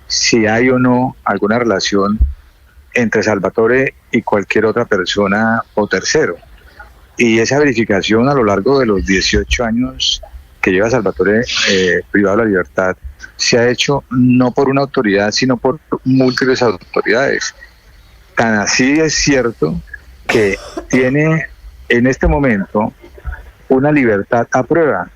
si hay o no alguna relación entre Salvatore y cualquier otra persona o tercero. Y esa verificación a lo largo de los 18 años que lleva Salvatore privado de la libertad se ha hecho no por una autoridad, sino por múltiples autoridades. Tan así es cierto que tiene en este momento una libertad a prueba.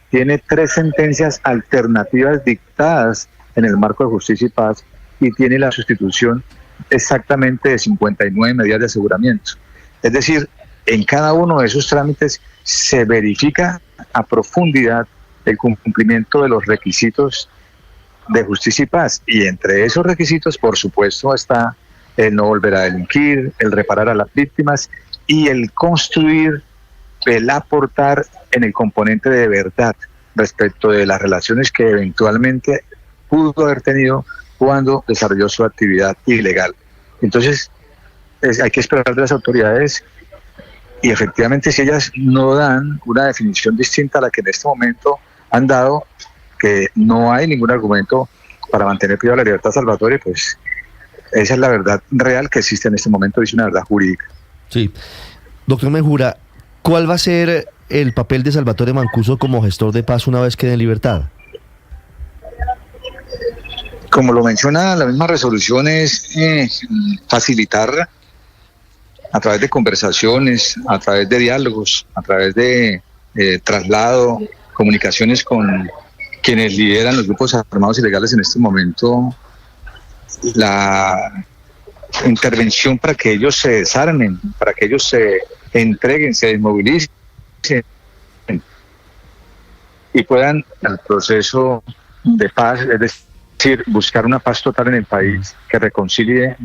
Tiene 3 sentencias alternativas dictadas en el marco de Justicia y Paz y tiene la sustitución exactamente de 59 medidas de aseguramiento. Es decir, en cada uno de esos trámites se verifica a profundidad el cumplimiento de los requisitos de Justicia y Paz, y entre esos requisitos, por supuesto, está el no volver a delinquir, el reparar a las víctimas y el construir, el aportar en el componente de verdad respecto de las relaciones que eventualmente pudo haber tenido cuando desarrolló su actividad ilegal. Entonces, hay que esperar de las autoridades y efectivamente si ellas no dan una definición distinta a la que en este momento han dado, que no hay ningún argumento para mantener privado de la libertad a Salvatore, pues esa es la verdad real que existe en este momento, es una verdad jurídica. Sí. Doctor Menjura, ¿cuál va a ser el papel de Salvatore Mancuso como gestor de paz una vez quede en libertad? Como lo menciona la misma resolución, es facilitar a través de conversaciones, a través de diálogos, a través de traslado, comunicaciones con quienes lideran los grupos armados ilegales en este momento, la intervención para que ellos se desarmen, para que ellos se entreguen, se desmovilicen y puedan al proceso de paz, es decir, buscar una paz total en el país que reconcilie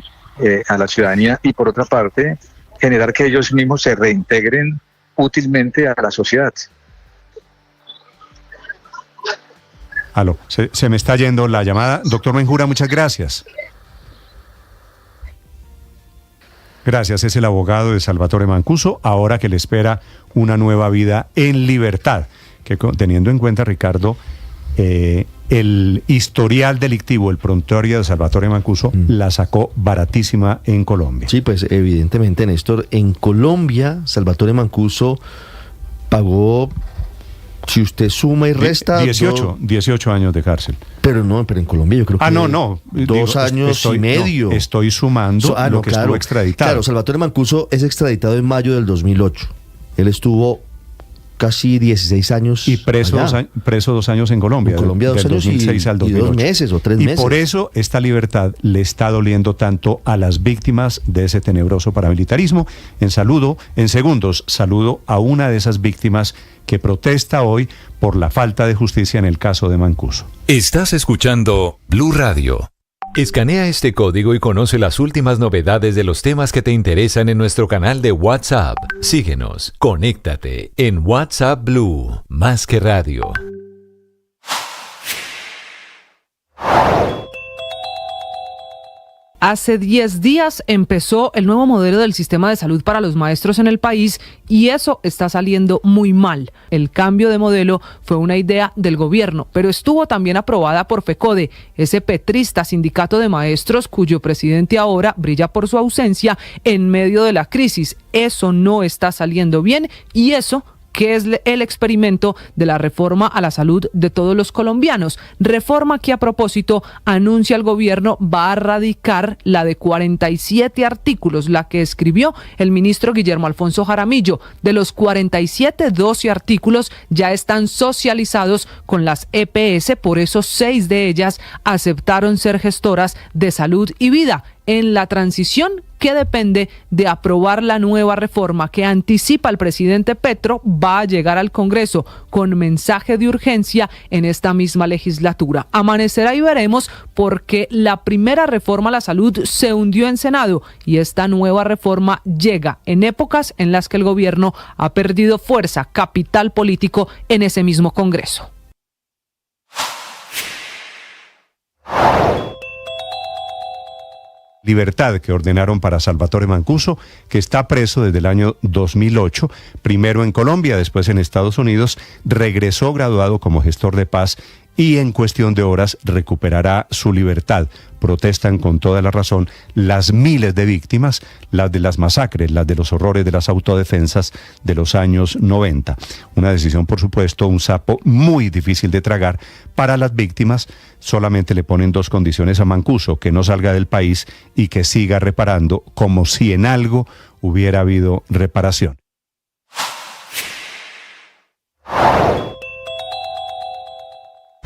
a la ciudadanía y por otra parte generar que ellos mismos se reintegren útilmente a la sociedad. Aló, se me está yendo la llamada. Doctor Menjura, muchas gracias. Gracias, es el abogado de Salvatore Mancuso, ahora que le espera una nueva vida en libertad, que teniendo en cuenta, Ricardo, el historial delictivo, el prontuario de Salvatore Mancuso, la sacó baratísima en Colombia. Sí, pues evidentemente, Néstor, en Colombia, Salvatore Mancuso pagó, si usted suma y resta... 18 años de cárcel. Pero en Colombia yo creo que... No. 2 años y medio. No, estoy sumando lo que estuvo extraditado. Claro, Salvatore Mancuso es extraditado en mayo del 2008. Él estuvo casi 16 años y preso 2 años en Colombia. En Colombia 2 años 2006 al 2008. Y 2 meses o 3 meses. Y por eso esta libertad le está doliendo tanto a las víctimas de ese tenebroso paramilitarismo. En segundos, saludo a una de esas víctimas que protesta hoy por la falta de justicia en el caso de Mancuso. Estás escuchando Blue Radio. Escanea este código y conoce las últimas novedades de los temas que te interesan en nuestro canal de WhatsApp. Síguenos, conéctate en WhatsApp Blue, más que radio. Hace 10 días empezó el nuevo modelo del sistema de salud para los maestros en el país y eso está saliendo muy mal. El cambio de modelo fue una idea del gobierno, pero estuvo también aprobada por FECODE, ese petrista sindicato de maestros cuyo presidente ahora brilla por su ausencia en medio de la crisis. Eso no está saliendo bien y eso que es el experimento de la reforma a la salud de todos los colombianos. Reforma que a propósito anuncia el gobierno va a radicar la de 47 artículos, la que escribió el ministro Guillermo Alfonso Jaramillo. De los 47, 12 artículos ya están socializados con las EPS, por eso 6 de ellas aceptaron ser gestoras de salud y vida en la transición que depende de aprobar la nueva reforma que anticipa el presidente Petro va a llegar al Congreso con mensaje de urgencia en esta misma legislatura. Amanecerá y veremos porque la primera reforma a la salud se hundió en Senado y esta nueva reforma llega en épocas en las que el gobierno ha perdido fuerza, capital político en ese mismo Congreso. Libertad que ordenaron para Salvatore Mancuso, que está preso desde el año 2008, primero en Colombia, después en Estados Unidos, regresó graduado como gestor de paz y en cuestión de horas recuperará su libertad. Protestan con toda la razón las miles de víctimas, las de las masacres, las de los horrores de las autodefensas de los años 90. Una decisión, por supuesto, un sapo muy difícil de tragar para las víctimas. Solamente le ponen dos condiciones a Mancuso: que no salga del país y que siga reparando, como si en algo hubiera habido reparación.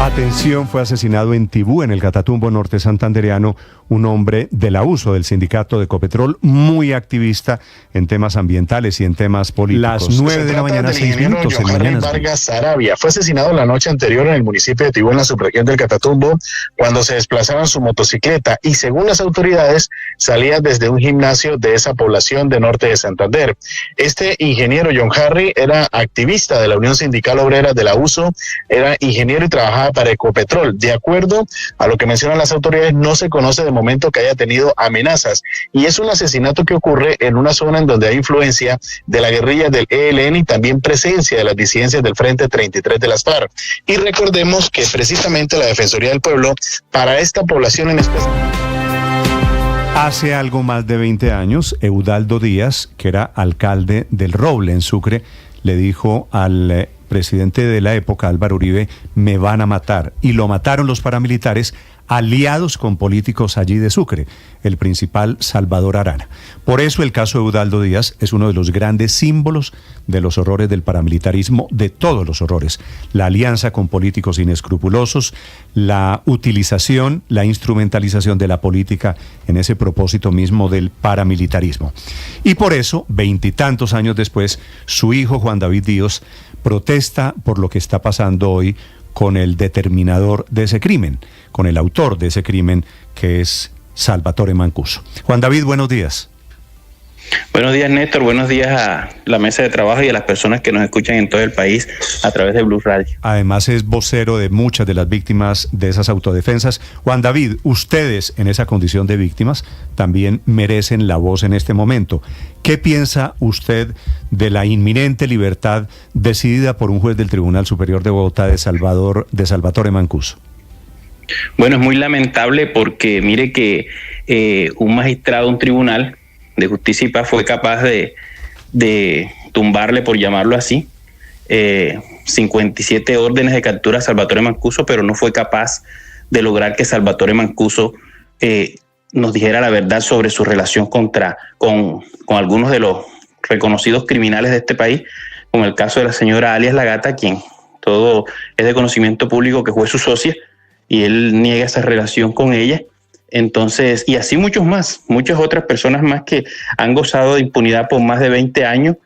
Atención, fue asesinado en Tibú, en el Catatumbo norte santandereano, un hombre del abuso del sindicato de Ecopetrol, muy activista en temas ambientales y en temas políticos. Las 9 de la mañana, 6 minutos en Mañanas Blue. Vargas Sarabia fue asesinado la noche anterior en el municipio de Tibú, en la subregión del Catatumbo, cuando se desplazaba en su motocicleta y, según las autoridades, salía desde un gimnasio de esa población de norte de Santander. Este ingeniero John Harry era activista de la Unión Sindical Obrera del Abuso, era ingeniero y trabajaba para Ecopetrol. De acuerdo a lo que mencionan las autoridades, no se conoce de momento que haya tenido amenazas, y es un asesinato que ocurre en una zona en donde hay influencia de la guerrilla del ELN y también presencia de las disidencias del Frente 33 de las FARC. Y recordemos que precisamente la Defensoría del Pueblo, para esta población en especial... Hace algo más de 20 años, Eudaldo Díaz, que era alcalde del Roble en Sucre, le dijo al presidente de la época, Álvaro Uribe: me van a matar. Y lo mataron los paramilitares, aliados con políticos allí de Sucre, el principal Salvador Arana. Por eso el caso de Eudaldo Díaz es uno de los grandes símbolos de los horrores del paramilitarismo, de todos los horrores. La alianza con políticos inescrupulosos, la utilización, la instrumentalización de la política en ese propósito mismo del paramilitarismo. Y por eso, 20 y tantos años después, su hijo Juan David Díaz protesta por lo que está pasando hoy con el determinador de ese crimen, con el autor de ese crimen, que es Salvatore Mancuso. Juan David, buenos días. Buenos días, Néstor. Buenos días a la mesa de trabajo y a las personas que nos escuchan en todo el país a través de Blue Radio. Además es vocero de muchas de las víctimas de esas autodefensas. Juan David, ustedes en esa condición de víctimas también merecen la voz en este momento. ¿Qué piensa usted de la inminente libertad decidida por un juez del Tribunal Superior de Bogotá de Salvatore Mancuso? Bueno, es muy lamentable porque mire que un magistrado, un tribunal de justicia y paz fue capaz de tumbarle, por llamarlo así, 57 órdenes de captura a Salvatore Mancuso, pero no fue capaz de lograr que Salvatore Mancuso nos dijera la verdad sobre su relación con algunos de los reconocidos criminales de este país, como el caso de la señora alias La Gata, quien todo es de conocimiento público que fue su socia, y él niega esa relación con ella. Entonces, y así muchas otras personas más que han gozado de impunidad por más de 20 años,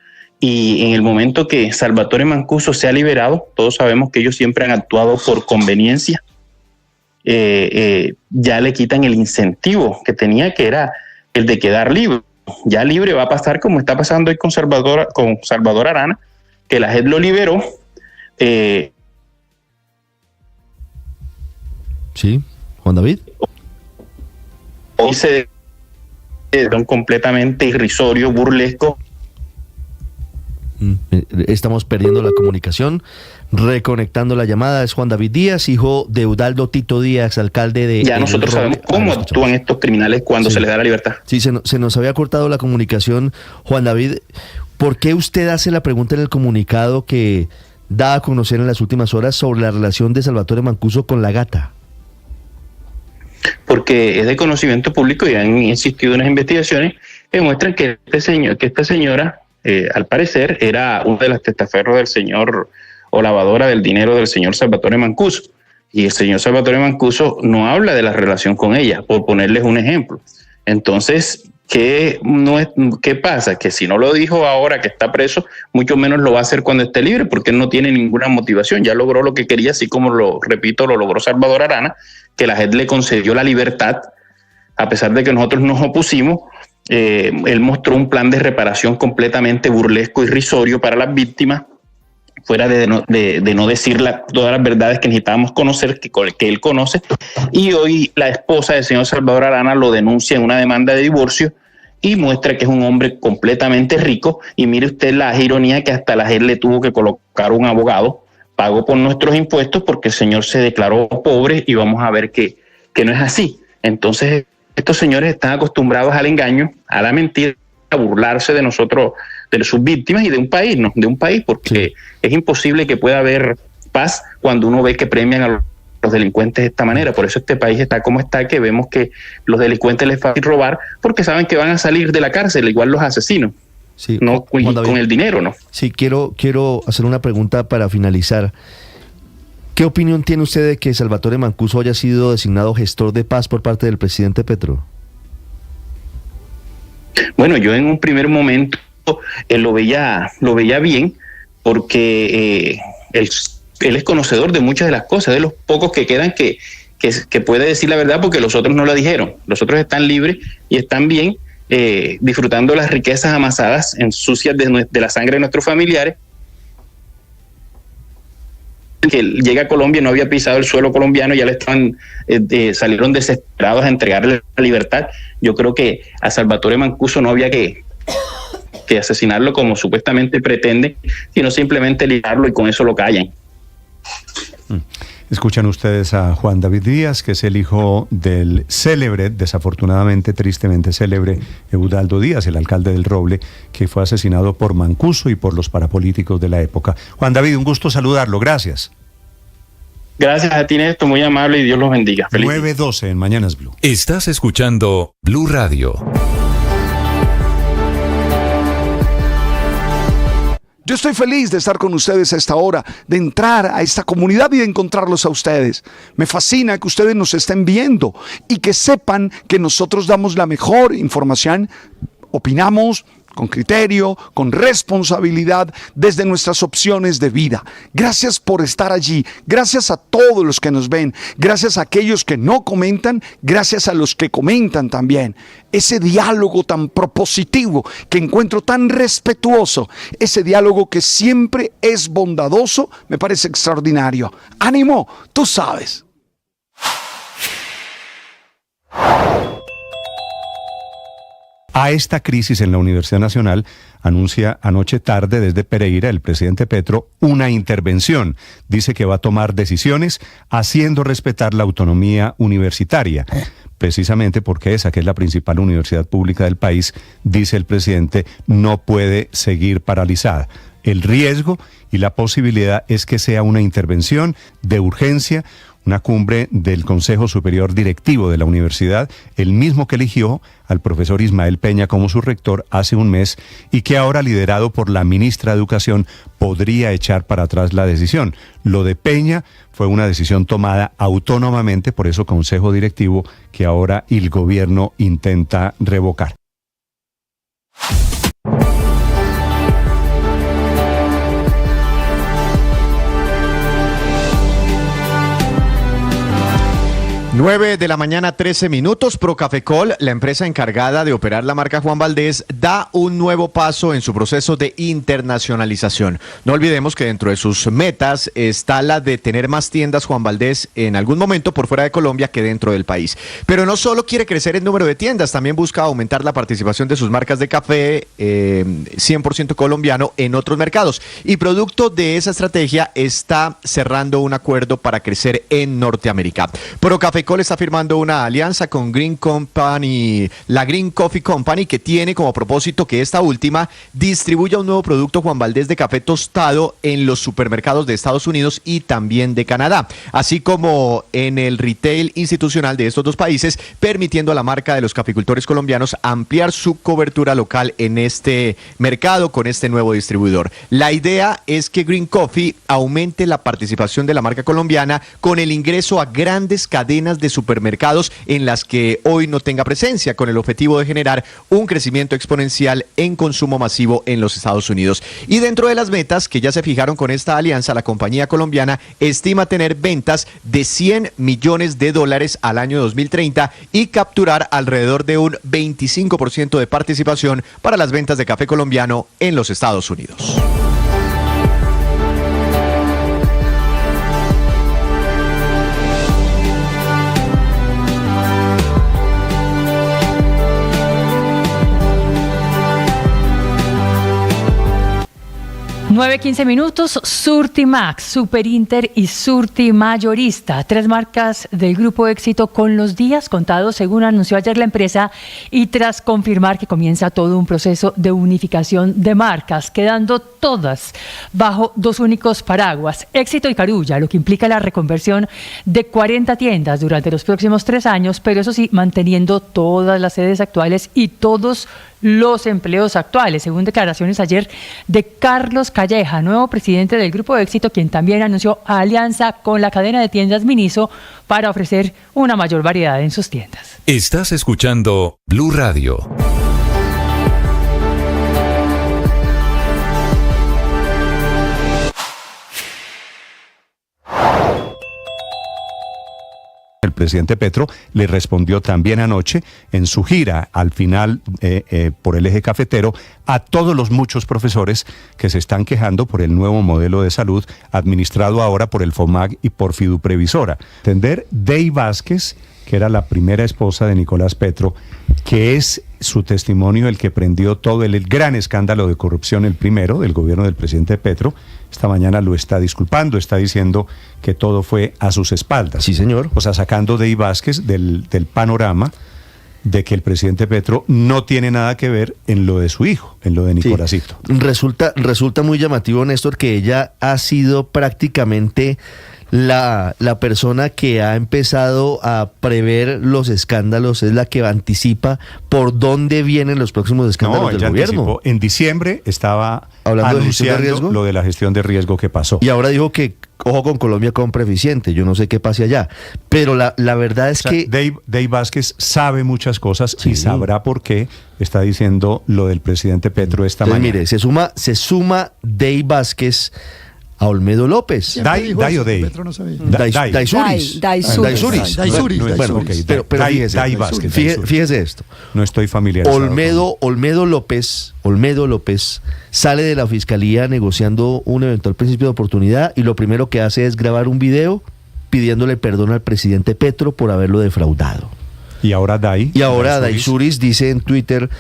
y en el momento que Salvatore Mancuso sea liberado, todos sabemos que ellos siempre han actuado por conveniencia, ya le quitan el incentivo que tenía, que era el de quedar libre. Ya libre va a pasar como está pasando hoy con Salvador Arana, que la JEP lo liberó. Sí, Juan David. Hoy se completamente irrisorio, burlesco. Estamos perdiendo la comunicación. Reconectando la llamada, es Juan David Díaz, hijo de Eudaldo Tito Díaz, alcalde de... Ya nosotros sabemos cómo actúan estos criminales cuando se les da la libertad. Sí, se nos había cortado la comunicación. Juan David, ¿por qué usted hace la pregunta en el comunicado que da a conocer en las últimas horas sobre la relación de Salvatore Mancuso con La Gata? Porque es de conocimiento público y han insistido en las investigaciones que demuestran que esta señora, al parecer, era una de las testaferros del señor, o lavadora del dinero del señor Salvatore Mancuso. Y el señor Salvatore Mancuso no habla de la relación con ella, por ponerles un ejemplo. Entonces, ¿qué pasa? Que si no lo dijo ahora que está preso, mucho menos lo va a hacer cuando esté libre, porque él no tiene ninguna motivación. Ya logró lo que quería, así como lo logró Salvador Arana, que la JEP le concedió la libertad, a pesar de que nosotros nos opusimos. Él mostró un plan de reparación completamente burlesco y irrisorio para las víctimas, fuera de no decir todas las verdades que necesitábamos conocer, que él conoce. Y hoy la esposa del señor Salvador Arana lo denuncia en una demanda de divorcio y muestra que es un hombre completamente rico. Y mire usted la ironía, que hasta la JEP le tuvo que colocar un abogado pagó por nuestros impuestos porque el señor se declaró pobre, y vamos a ver que no es así. Entonces, estos señores están acostumbrados al engaño, a la mentira, a burlarse de nosotros, de sus víctimas y de un país, ¿no? De un país, porque es imposible que pueda haber paz cuando uno ve que premian a los delincuentes de esta manera. Por eso este país está como está, que vemos que los delincuentes les es fácil robar porque saben que van a salir de la cárcel, igual los asesinos. Sí, no con el dinero, ¿no? Sí, quiero hacer una pregunta para finalizar. ¿Qué opinión tiene usted de que Salvatore Mancuso haya sido designado gestor de paz por parte del presidente Petro? Bueno, yo en un primer momento lo veía bien, porque él es conocedor de muchas de las cosas, de los pocos que quedan que puede decir la verdad, porque los otros no la dijeron. Los otros están libres y están bien, disfrutando las riquezas amasadas en sucias de la sangre de nuestros familiares. Que llega a Colombia, no había pisado el suelo colombiano, ya le estaban salieron desesperados a entregarle la libertad. Yo creo que a Salvatore Mancuso no había que asesinarlo como supuestamente pretende, sino simplemente librarlo, y con eso lo callan. Escuchan ustedes a Juan David Díaz, que es el hijo del célebre, desafortunadamente, tristemente célebre, Eudaldo Díaz, el alcalde del Roble, que fue asesinado por Mancuso y por los parapolíticos de la época. Juan David, un gusto saludarlo, gracias. Gracias a ti, Néstor, muy amable, y Dios los bendiga. 9:12 en Mañanas Blue. Estás escuchando Blue Radio. Yo estoy feliz de estar con ustedes a esta hora, de entrar a esta comunidad y de encontrarlos a ustedes. Me fascina que ustedes nos estén viendo y que sepan que nosotros damos la mejor información, opinamos con criterio, con responsabilidad, desde nuestras opciones de vida. Gracias por estar allí, gracias a todos los que nos ven, gracias a aquellos que no comentan, gracias a los que comentan también. Ese diálogo tan propositivo, que encuentro tan respetuoso, ese diálogo que siempre es bondadoso, me parece extraordinario. ¡Ánimo! Tú sabes. A esta crisis en la Universidad Nacional anuncia anoche tarde desde Pereira el presidente Petro una intervención. Dice que va a tomar decisiones haciendo respetar la autonomía universitaria. Precisamente porque esa, que es la principal universidad pública del país, dice el presidente, no puede seguir paralizada. El riesgo y la posibilidad es que sea una intervención de urgencia, una cumbre del Consejo Superior Directivo de la universidad, el mismo que eligió al profesor Ismael Peña como su rector hace un mes, y que ahora, liderado por la ministra de Educación, podría echar para atrás la decisión. Lo de Peña fue una decisión tomada autónomamente por ese Consejo Directivo que ahora el gobierno intenta revocar. Nueve de la mañana, 13 minutos. Procafecol, la empresa encargada de operar la marca Juan Valdez, da un nuevo paso en su proceso de internacionalización. No olvidemos que dentro de sus metas está la de tener más tiendas Juan Valdez en algún momento por fuera de Colombia que dentro del país. Pero no solo quiere crecer el número de tiendas, también busca aumentar la participación de sus marcas de café 100% colombiano en otros mercados. Y producto de esa estrategia está cerrando un acuerdo para crecer en Norteamérica. Procafecol está firmando una alianza con Green Company, la Green Coffee Company, que tiene como propósito que esta última distribuya un nuevo producto Juan Valdez de café tostado en los supermercados de Estados Unidos y también de Canadá, así como en el retail institucional de estos dos países, permitiendo a la marca de los caficultores colombianos ampliar su cobertura local en este mercado con este nuevo distribuidor. La idea es que Green Coffee aumente la participación de la marca colombiana con el ingreso a grandes cadenas de supermercados en las que hoy no tenga presencia, con el objetivo de generar un crecimiento exponencial en consumo masivo en los Estados Unidos. Y dentro de las metas que ya se fijaron con esta alianza, la compañía colombiana estima tener ventas de $100 millones al año 2030 y capturar alrededor de un 25% de participación para las ventas de café colombiano en los Estados Unidos. 9:15 minutos, Surtimax, Superinter y Surtimayorista, 3 marcas del Grupo Éxito con los días contados, según anunció ayer la empresa, y tras confirmar que comienza todo un proceso de unificación de marcas, quedando todas bajo 2 únicos paraguas, Éxito y Carulla, lo que implica la reconversión de 40 tiendas durante los próximos 3 años, pero eso sí, manteniendo todas las sedes actuales y todos los empleos actuales, según declaraciones ayer de Carlos Calleja, nuevo presidente del Grupo Éxito, quien también anunció alianza con la cadena de tiendas Miniso para ofrecer una mayor variedad en sus tiendas. Estás escuchando Blue Radio. El presidente Petro le respondió también anoche en su gira al final por el eje cafetero a todos los muchos profesores que se están quejando por el nuevo modelo de salud administrado ahora por el FOMAG y por Fiduprevisora. Entender Dey Vázquez, que era la primera esposa de Nicolás Petro, que es su testimonio el que prendió todo el gran escándalo de corrupción, el primero del gobierno del presidente Petro. Esta mañana lo está disculpando, está diciendo que todo fue a sus espaldas. Sí, señor. O sea, sacando Dey Vázquez del panorama de que el presidente Petro no tiene nada que ver en lo de su hijo, en lo de Nicolásito. Sí. Resulta muy llamativo, Néstor, que ella ha sido prácticamente la persona que ha empezado a prever los escándalos, es la que anticipa por dónde vienen los próximos escándalos del gobierno. Anticipó. En diciembre estaba hablando anunciando de riesgo, lo de la gestión de riesgo que pasó. Y ahora dijo que ojo con Colombia, compra eficiente. Yo no sé qué pase allá. Pero la verdad es que Dey Vázquez sabe muchas cosas y sabrá por qué está diciendo lo del presidente Petro esta mañana. Mire, se suma Dey Vázquez a Olmedo López. Day o Dey. Daysuris. Bueno, pero fíjese esto. No estoy familiarizado. Olmedo López sale de la fiscalía negociando un eventual principio de oportunidad y lo primero que hace es grabar un video pidiéndole perdón al presidente Petro por haberlo defraudado. Y ahora Daysuris dice en Twitter,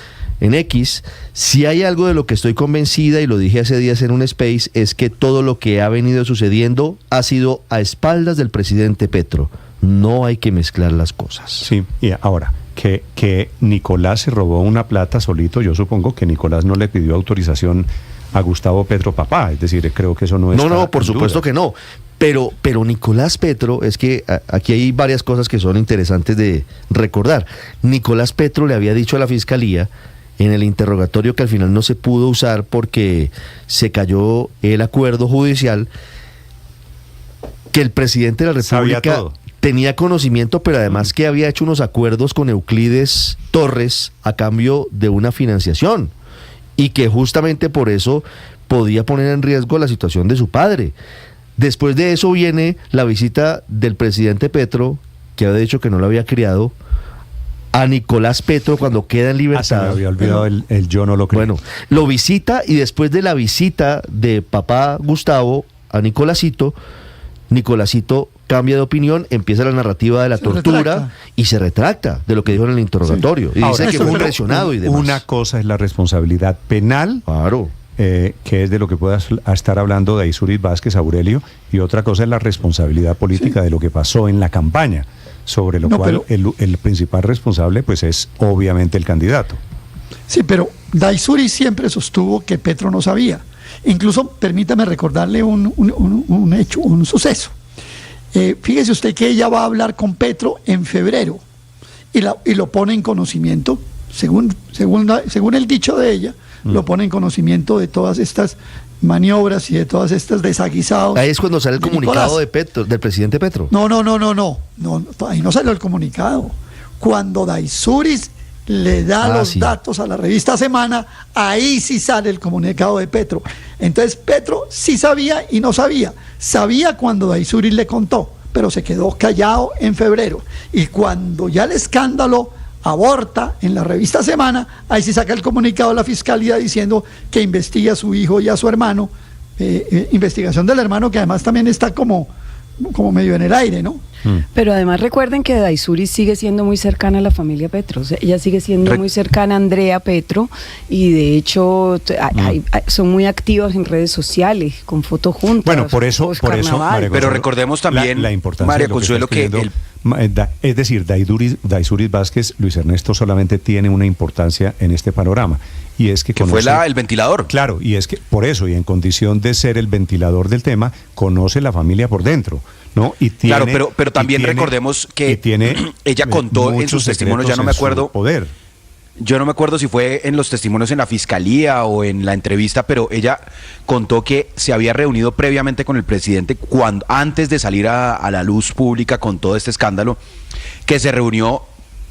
en X, si hay algo de lo que estoy convencida, y lo dije hace días en un space, es que todo lo que ha venido sucediendo ha sido a espaldas del presidente Petro. No hay que mezclar las cosas. Sí, y ahora, que Nicolás se robó una plata solito, yo supongo que Nicolás no le pidió autorización a Gustavo Petro papá, es decir, creo que eso no es. No, por supuesto que no. Pero Nicolás Petro, es que aquí hay varias cosas que son interesantes de recordar. Nicolás Petro le había dicho a la fiscalía en el interrogatorio que al final no se pudo usar porque se cayó el acuerdo judicial, que el presidente de la República tenía conocimiento, pero además que había hecho unos acuerdos con Euclides Torres a cambio de una financiación y que justamente por eso podía poner en riesgo la situación de su padre. Después de eso viene la visita del presidente Petro, que había dicho que no lo había criado, a Nicolás Petro cuando queda en libertad. Se me había olvidado el yo no lo creo. Bueno, lo visita y después de la visita de papá Gustavo a Nicolásito cambia de opinión, empieza la narrativa de la tortura y se retracta de lo que dijo en el interrogatorio. Y dice que fue presionado y demás. Una cosa es la responsabilidad penal. Claro. Que es de lo que pueda estar hablando Daysuris Vázquez Aurelio, y otra cosa es la responsabilidad política de lo que pasó en la campaña, sobre lo cual el principal responsable pues es obviamente el candidato. Sí, pero Daysuris siempre sostuvo que Petro no sabía. Incluso, permítame recordarle un hecho, un suceso. Fíjese usted que ella va a hablar con Petro en febrero y lo pone en conocimiento, según el dicho de ella, lo pone en conocimiento de todas estas maniobras y de todas estas desaguisados. Ahí es cuando sale el comunicado de Petro, del presidente Petro. No, ahí no salió el comunicado. Cuando Daysuris le da los datos a la revista Semana, ahí sí sale el comunicado de Petro. Entonces Petro sí sabía y no sabía. Sabía cuando Daysuris le contó, pero se quedó callado en febrero. Y cuando ya el escándalo aborta en la revista Semana, ahí sí saca el comunicado de la fiscalía diciendo que investiga a su hijo y a su hermano, investigación del hermano que además también está como como medio en el aire, ¿no? Pero además recuerden que Daisuri sigue siendo muy cercana a la familia Petro. O sea, ella sigue siendo muy cercana a Andrea Petro y de hecho son muy activos en redes sociales, con fotos juntas. Bueno, por eso María, pero recordemos también, la importancia María de lo Consuelo, que es decir, Daisuris Vázquez, Luis Ernesto, solamente tiene una importancia en este panorama. Y es que fue el ventilador. Claro, y es que por eso, y en condición de ser el ventilador del tema, conoce la familia por dentro, ¿no? Y tiene, claro, pero también recordemos que ella contó en sus testimonios, ya no me acuerdo. Yo no me acuerdo si fue en los testimonios en la fiscalía o en la entrevista, pero ella contó que se había reunido previamente con el presidente antes de salir a la luz pública con todo este escándalo, que se reunió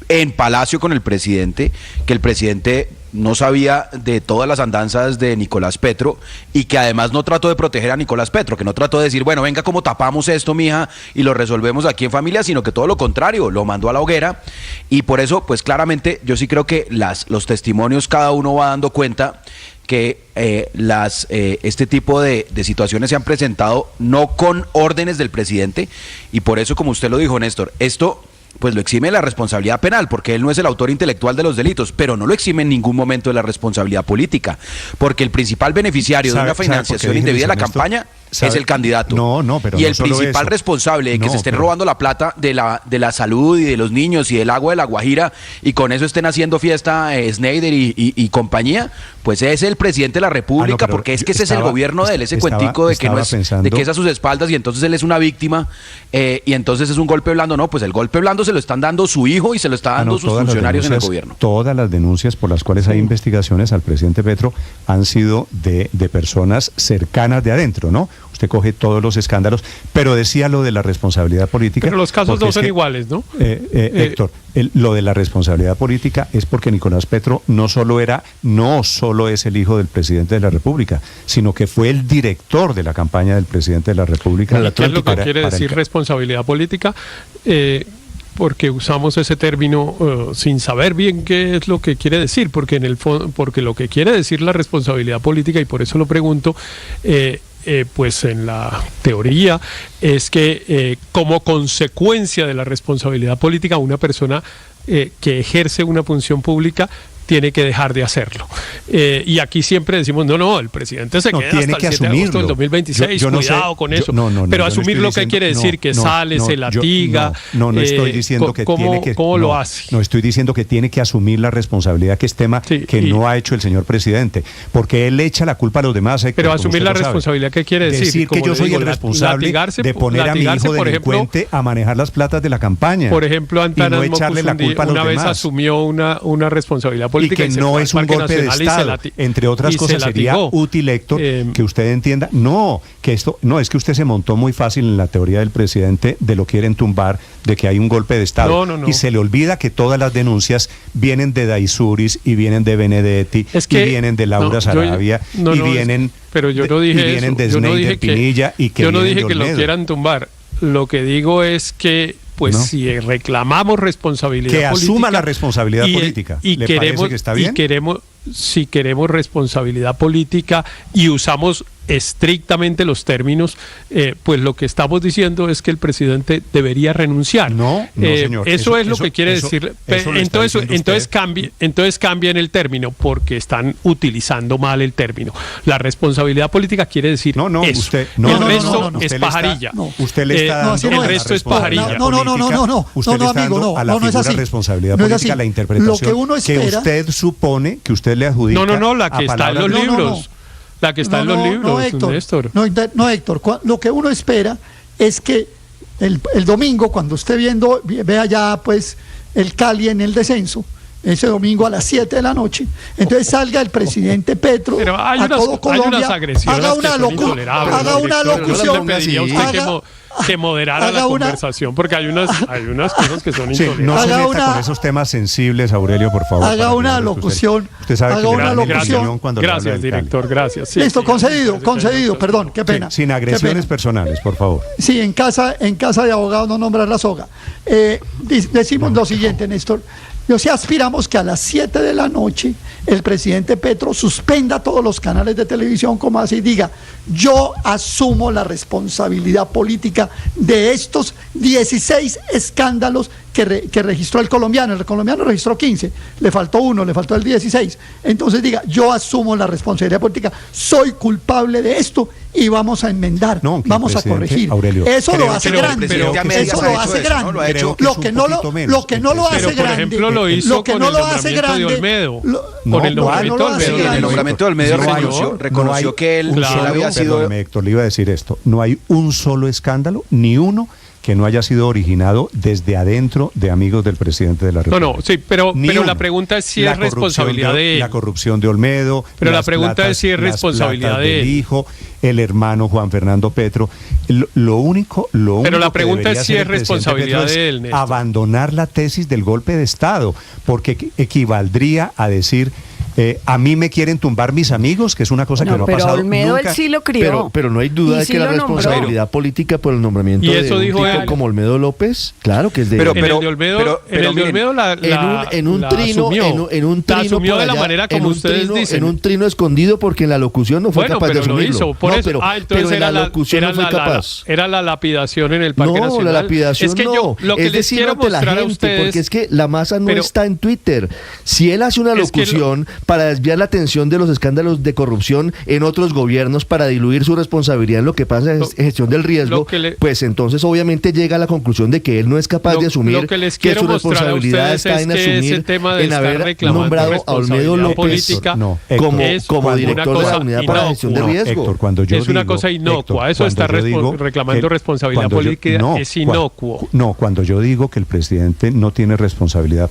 en Palacio con el presidente, que el presidente no sabía de todas las andanzas de Nicolás Petro y que además no trató de proteger a Nicolás Petro, que no trató de decir, bueno, venga, ¿cómo tapamos esto, mija? Y lo resolvemos aquí en familia, sino que todo lo contrario, lo mandó a la hoguera. Y por eso, pues claramente, yo sí creo que los testimonios, cada uno va dando cuenta que este tipo de situaciones se han presentado no con órdenes del presidente, y por eso, como usted lo dijo, Néstor, esto pues lo exime de la responsabilidad penal, porque él no es el autor intelectual de los delitos, pero no lo exime en ningún momento de la responsabilidad política, porque el principal beneficiario de una financiación indebida de la campaña es el candidato. Pero y el principal responsable de que se estén robando la plata de la salud y de los niños y del agua de La Guajira, y con eso estén haciendo fiesta Schneider y compañía, pues es el presidente de la República, porque es que ese es el gobierno de él, ese cuentico de que no es de que es a sus espaldas y entonces él es una víctima, y entonces es un golpe blando. No, pues el golpe blando se lo están dando su hijo y se lo está dando sus funcionarios en el gobierno. Todas las denuncias por las cuales hay investigaciones al presidente Petro han sido de personas cercanas de adentro, ¿no? Usted coge todos los escándalos, pero decía lo de la responsabilidad política. Pero los casos no son iguales, ¿no? Héctor, lo de la responsabilidad política es porque Nicolás Petro no solo es el hijo del presidente de la República, sino que fue el director de la campaña del presidente de la República. ¿Qué es lo que quiere decir responsabilidad política? Porque usamos ese término sin saber bien qué es lo que quiere decir, porque en el fondo, porque lo que quiere decir la responsabilidad política, y por eso lo pregunto, pues en la teoría es que como consecuencia de la responsabilidad política, una persona que ejerce una función pública tiene que dejar de hacerlo. Y aquí siempre decimos, no, el presidente se queda hasta el 7 de agosto del 2026, yo cuidado con eso. Pero asumir lo que quiere decir que sale, se latiga. No estoy diciendo que tiene que... ¿Cómo lo hace? No estoy diciendo que tiene que asumir la responsabilidad, que es tema que no ha hecho el señor presidente, porque él echa la culpa a los demás. Pero asumir la responsabilidad, ¿qué quiere decir? Decir que yo soy el responsable de poner a mi hijo delincuente a manejar las platas de la campaña. Por ejemplo, Antanas Mockus una vez asumió una responsabilidad política y que no es un golpe de Estado. Entre otras cosas, sería útil, Héctor, que usted entienda, es que usted se montó muy fácil en la teoría del presidente, de lo quieren tumbar, de que hay un golpe de Estado. Y se le olvida que todas las denuncias vienen de Daisuris y vienen de Benedetti y vienen de Laura Sarabia y vienen... Pero yo no dije vienen de Schneider Pinilla y que yo no dije que lo quieran tumbar. Lo que digo es que si reclamamos responsabilidad política, que asuma la responsabilidad política. ¿Le parece que está bien? Si queremos responsabilidad política y usamos estrictamente los términos, pues lo que estamos diciendo es que el presidente debería renunciar. No, señor. Eso es lo que quiere decir. Entonces cambia en el término, porque están utilizando mal el término. La responsabilidad política quiere decir eso. El resto es pajarilla. Usted le está dando el resto es pajarilla. No, amigo, no es así. Responsabilidad política, la interpretación lo que uno espera, que usted supone, que usted le adjudica. La que está en los libros. La que está en los libros, Néstor. No, Héctor, lo que uno espera es que el domingo, cuando esté vea ya pues el Cali en el descenso, ese domingo a las 7 de la noche, entonces salga el presidente Petro a todo Colombia, haga una locución, que moderara la conversación, porque hay unas cosas que son intolerables. No se meta con esos temas sensibles, Aurelio, por favor. Haga una locución. Usted sabe que una locución. Gracias, director, gracias. Listo, concedido, perdón, qué pena. Sin agresiones personales, por favor. Sí, en casa de abogado no nombrar la soga. Decimos lo siguiente, Néstor. Yo sí aspiramos que a las 7 de la noche el presidente Petro suspenda todos los canales de televisión, como así diga, yo asumo la responsabilidad política de estos 16 escándalos que registró el colombiano registró 15, le faltó uno, le faltó el 16. Entonces diga, yo asumo la responsabilidad política, soy culpable de esto y vamos a enmendar, vamos a corregir. Aurelio, eso lo hace grande, eso lo hace grande. Lo que no lo hace grande, por ejemplo, lo hizo con el nombramiento de Olmedo. Con el nombramiento de Olmedo reconoció que él había sido... Perdóneme, Héctor, le iba a decir esto. No hay un solo escándalo, ni uno, que no haya sido originado desde adentro de amigos del presidente de la República. No, sí, pero la pregunta es si es responsabilidad de él. La corrupción de Olmedo. Pero la pregunta es si es responsabilidad de él. El hijo, el hermano Juan Fernando Petro. Lo único pero la pregunta es si es responsabilidad de él, Néstor. Abandonar la tesis del golpe de Estado, porque equivaldría a decir... a mí me quieren tumbar mis amigos, que es una cosa que no ha pasado Olmedo nunca. Él sí lo crió. Pero no hay duda de que la responsabilidad política por el nombramiento de un tipo como Olmedo López, claro que es de... En un trino de la manera como ustedes dicen. En un trino escondido, porque en la locución no fue capaz de asumirlo. Pero en la locución no fue capaz. Era la lapidación en el Parque Nacional. No, la lapidación es que no. Lo que les quiero mostrar a ustedes... Porque es que la masa no está en Twitter. Si él hace una locución para desviar la atención de los escándalos de corrupción en otros gobiernos, para diluir su responsabilidad en lo que pasa en gestión del riesgo, pues entonces obviamente llega a la conclusión de que él no es capaz de asumir que su responsabilidad está en asumir, en haber nombrado a Olmedo López como director de la unidad para la gestión de riesgo. Es una cosa inocua, eso está reclamando responsabilidad política, es inocuo. No, cuando yo digo que el presidente no tiene responsabilidad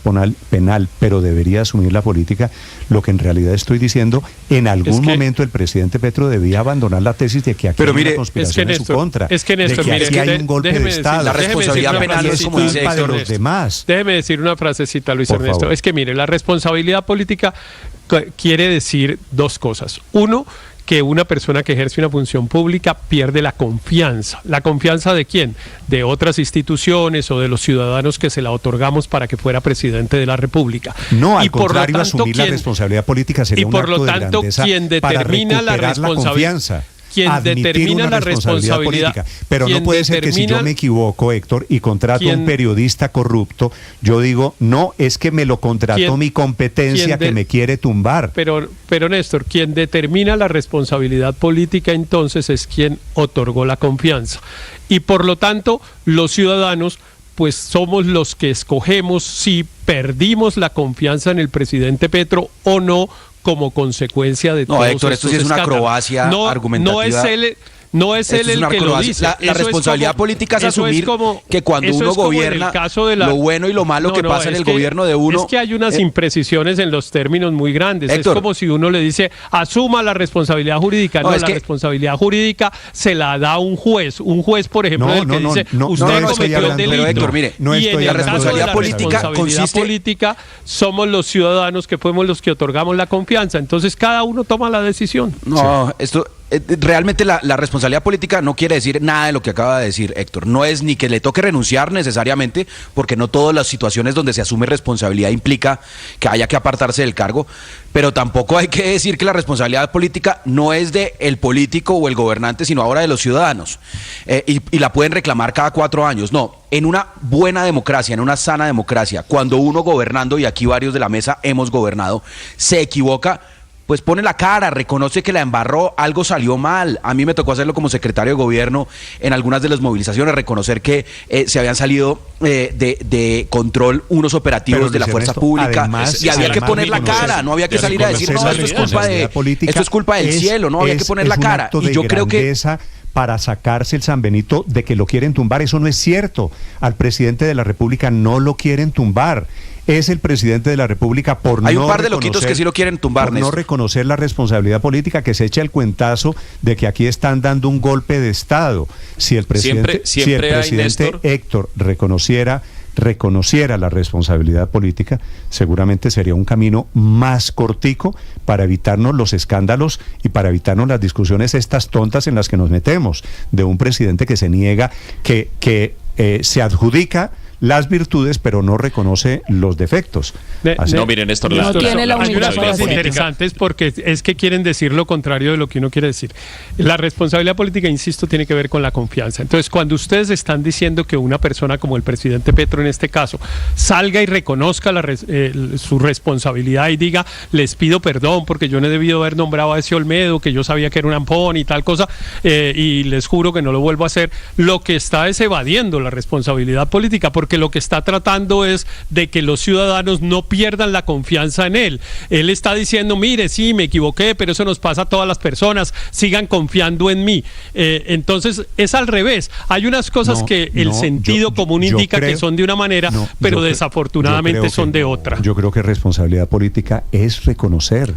penal, pero debería asumir la política, lo que en realidad estoy diciendo, en algún momento el presidente Petro debía abandonar la tesis de que aquí hay una conspiración en su contra, de que aquí hay un golpe de Estado. La responsabilidad penal es como dice Héctor, de los demás. Déjeme decir una frasecita, Luis Ernesto. Favor. Es que mire, la responsabilidad política quiere decir dos cosas. Uno, que una persona que ejerce una función pública pierde la confianza. ¿La confianza de quién? De otras instituciones o de los ciudadanos que se la otorgamos para que fuera presidente de la República. No, al contrario, asumir la responsabilidad política sería un acto de grandeza. Y por lo tanto, quien determina la responsabilidad... Quien determina la responsabilidad política. Pero no puede ser que si yo me equivoco, Héctor, y contrato a un periodista corrupto, yo digo, no, es que me lo contrató mi competencia que me quiere tumbar. Pero Néstor, quien determina la responsabilidad política entonces es quien otorgó la confianza. Y por lo tanto, los ciudadanos pues somos los que escogemos si perdimos la confianza en el presidente Petro o no, como consecuencia de todo. Héctor, esto sí es una acrobacia argumentativa. No es él el que lo dice. La responsabilidad política es asumir que cuando uno gobierna, lo bueno y lo malo que pasa en el gobierno de uno... Es que hay unas imprecisiones en los términos muy grandes. Héctor, es como si uno le dice, asuma la responsabilidad jurídica. No, la responsabilidad jurídica se la da un juez. Un juez, por ejemplo, el que dice, usted cometió el delito. Pero Héctor, mire, y en el caso de la responsabilidad política, somos los ciudadanos que fuimos los que otorgamos la confianza. Entonces, cada uno toma la decisión. No, esto... Realmente la responsabilidad política no quiere decir nada de lo que acaba de decir Héctor. No es ni que le toque renunciar necesariamente, porque no todas las situaciones donde se asume responsabilidad implica que haya que apartarse del cargo, pero tampoco hay que decir que la responsabilidad política no es de el político o el gobernante, sino ahora de los ciudadanos. Y la pueden reclamar cada 4 años. No, en una buena democracia, en una sana democracia, cuando uno gobernando, y aquí varios de la mesa hemos gobernado, se equivoca, pues pone la cara, reconoce que la embarró, algo salió mal. A mí me tocó hacerlo como secretario de gobierno en algunas de las movilizaciones, reconocer que se habían salido de control unos operativos de la fuerza pública, y había que poner la cara, no había que salir a decir, no, esto es culpa del cielo, no había que poner la cara. Y yo creo que... para sacarse el San Benito de que lo quieren tumbar, eso no es cierto. Al presidente de la República no lo quieren tumbar. Es el presidente de la República Hay un par de loquitos que sí lo quieren tumbar, por no reconocer la responsabilidad política, que se echa el cuentazo de que aquí están dando un golpe de Estado. Si el presidente, Héctor reconociera la responsabilidad política, seguramente sería un camino más cortico para evitarnos los escándalos y para evitarnos las discusiones estas tontas en las que nos metemos, de un presidente que se niega, que se adjudica las virtudes, pero no reconoce los defectos. No, miren, Néstor, no tiene la hay unas cosas política. interesantes porque es que quieren decir lo contrario de lo que uno quiere decir. La responsabilidad política, insisto, tiene que ver con la confianza. Entonces, cuando ustedes están diciendo que una persona como el presidente Petro en este caso salga y reconozca su responsabilidad y diga, les pido perdón porque yo no he debido haber nombrado a ese Olmedo, que yo sabía que era un ampón y tal cosa, y les juro que no lo vuelvo a hacer, lo que está es evadiendo la responsabilidad política, porque lo que está tratando es de que los ciudadanos no pierdan la confianza en él. Él está diciendo, mire, sí, me equivoqué, pero eso nos pasa a todas las personas, sigan confiando en mí. Entonces, es al revés. Hay unas cosas que el sentido común indica que son de una manera, pero desafortunadamente son de otra. Yo creo que responsabilidad política es reconocer.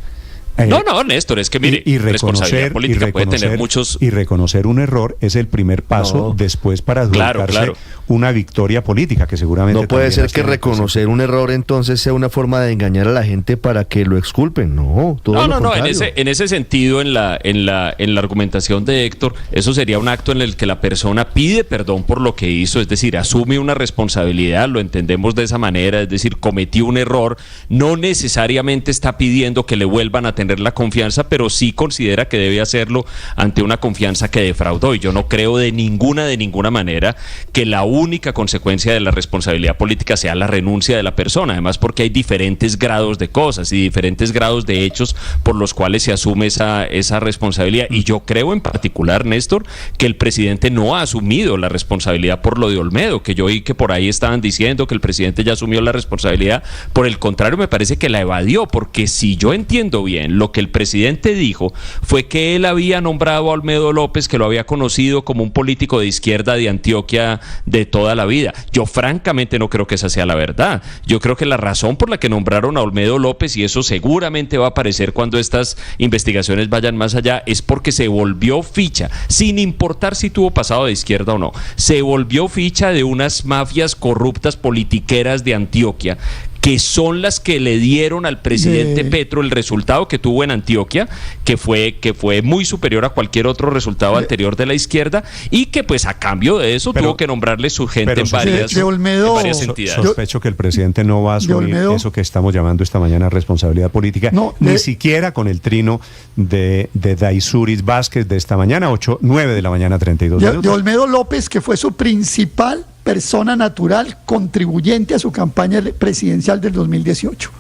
No, Néstor, es que mire, responsabilidad política puede tener muchos... Y reconocer un error es el primer paso después para adjudicarse una victoria política, que seguramente... No puede ser que reconocer un error entonces sea una forma de engañar a la gente para que lo exculpen, no, todo lo contrario. En ese sentido, en la argumentación de Héctor, eso sería un acto en el que la persona pide perdón por lo que hizo, es decir, asume una responsabilidad, lo entendemos de esa manera, es decir, cometió un error, no necesariamente está pidiendo que le vuelvan a tener la confianza, pero sí considera que debe hacerlo ante una confianza que defraudó, y yo no creo de ninguna manera que la única consecuencia de la responsabilidad política sea la renuncia de la persona, además porque hay diferentes grados de cosas y diferentes grados de hechos por los cuales se asume esa responsabilidad, y yo creo en particular, Néstor, que el presidente no ha asumido la responsabilidad por lo de Olmedo, que yo oí que por ahí estaban diciendo que el presidente ya asumió la responsabilidad. Por el contrario, me parece que la evadió, porque si yo entiendo bien, lo que el presidente dijo fue que él había nombrado a Olmedo López, que lo había conocido como un político de izquierda de Antioquia de toda la vida. Yo francamente no creo que esa sea la verdad. Yo creo que la razón por la que nombraron a Olmedo López, y eso seguramente va a aparecer cuando estas investigaciones vayan más allá, es porque se volvió ficha, sin importar si tuvo pasado de izquierda o no, se volvió ficha de unas mafias corruptas politiqueras de Antioquia, que son las que le dieron al presidente Petro el resultado que tuvo en Antioquia, que fue muy superior a cualquier otro resultado anterior de la izquierda, y que pues a cambio de eso tuvo que nombrarle su gente en varias entidades. Sospecho que el presidente no va a asumir eso que estamos llamando esta mañana responsabilidad política, ni siquiera con el trino de Daisuris Vázquez de esta mañana, 9 de la mañana, 32 minutos. De Olmedo López, que fue su principal persona natural contribuyente a su campaña presidencial del 2018.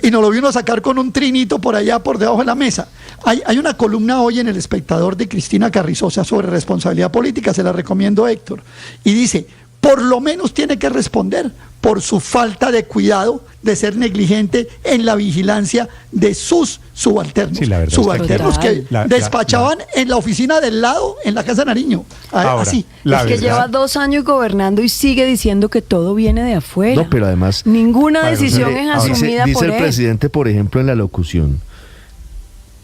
Y nos lo vino a sacar con un trinito por allá, por debajo de la mesa. Hay una columna hoy en El Espectador de Cristina Carrizosa sobre responsabilidad política, se la recomiendo, Héctor, y dice, por lo menos tiene que responder por su falta de cuidado, de ser negligente en la vigilancia de sus subalternos. Sí, subalternos que despachaban en la oficina del lado, en la Casa Nariño. Así. Es que lleva 2 años gobernando y sigue diciendo que todo viene de afuera. No, pero además... Ninguna decisión es asumida por él. Dice el presidente, por ejemplo, en la locución,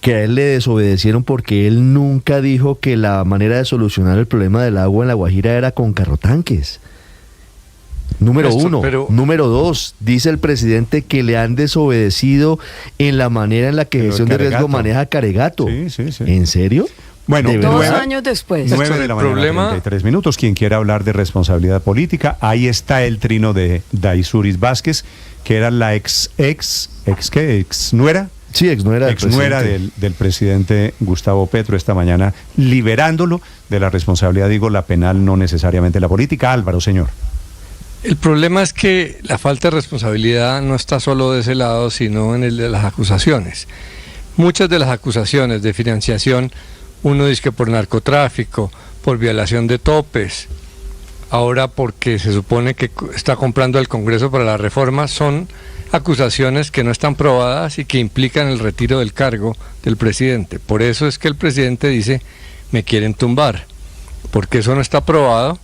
que a él le desobedecieron porque él nunca dijo que la manera de solucionar el problema del agua en La Guajira era con carrotanques. Número 1. Número 2, dice el presidente que le han desobedecido en la manera en la que gestión de riesgo maneja Caregato. Sí. ¿En serio? Bueno, 2 años después. 9 de la mañana, 33 minutos. Quien quiera hablar de responsabilidad política, ahí está el trino de Daisuris Vázquez, que era la ex nuera. Sí, ex nuera del presidente Gustavo Petro, esta mañana liberándolo de la responsabilidad, digo, la penal, no necesariamente la política. Álvaro, señor. El problema es que la falta de responsabilidad no está solo de ese lado, sino en el de las acusaciones. Muchas de las acusaciones de financiación, uno dice que por narcotráfico, por violación de topes, ahora porque se supone que está comprando el Congreso para la reforma, son acusaciones que no están probadas y que implican el retiro del cargo del presidente. Por eso es que el presidente dice, me quieren tumbar, porque eso no está probado.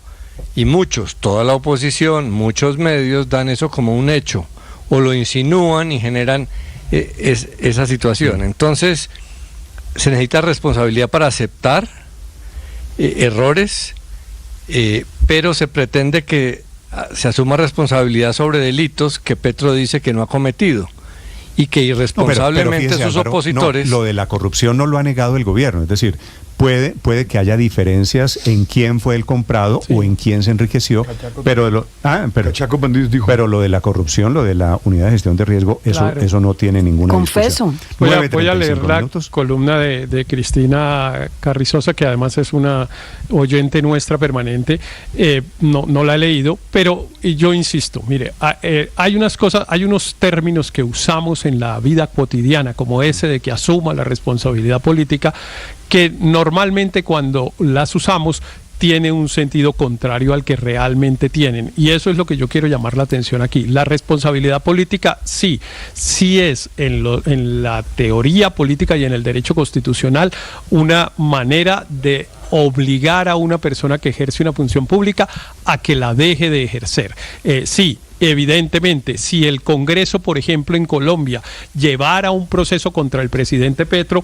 Y toda la oposición, muchos medios dan eso como un hecho, o lo insinúan y generan esa situación. Entonces, se necesita responsabilidad para aceptar errores, pero se pretende que se asuma responsabilidad sobre delitos que Petro dice que no ha cometido, y que irresponsablemente sus opositores... lo de la corrupción no lo ha negado el gobierno, es decir, puede que haya diferencias en quién fue el comprado o en quién se enriqueció, pero lo de la corrupción, lo de la unidad de gestión de riesgo, eso no tiene ninguna discusión. Voy a leer la columna de Cristina Carrizosa, que además es una oyente nuestra permanente. No la he leído, pero yo insisto, mire, hay unos términos que usamos en la vida cotidiana, como ese de que asuma la responsabilidad política, que normalmente cuando las usamos tiene un sentido contrario al que realmente tienen, y eso es lo que yo quiero llamar la atención aquí. La responsabilidad política sí es en la teoría política y en el derecho constitucional una manera de obligar a una persona que ejerce una función pública a que la deje de ejercer. Sí, evidentemente, si el Congreso, por ejemplo, en Colombia, llevara un proceso contra el presidente Petro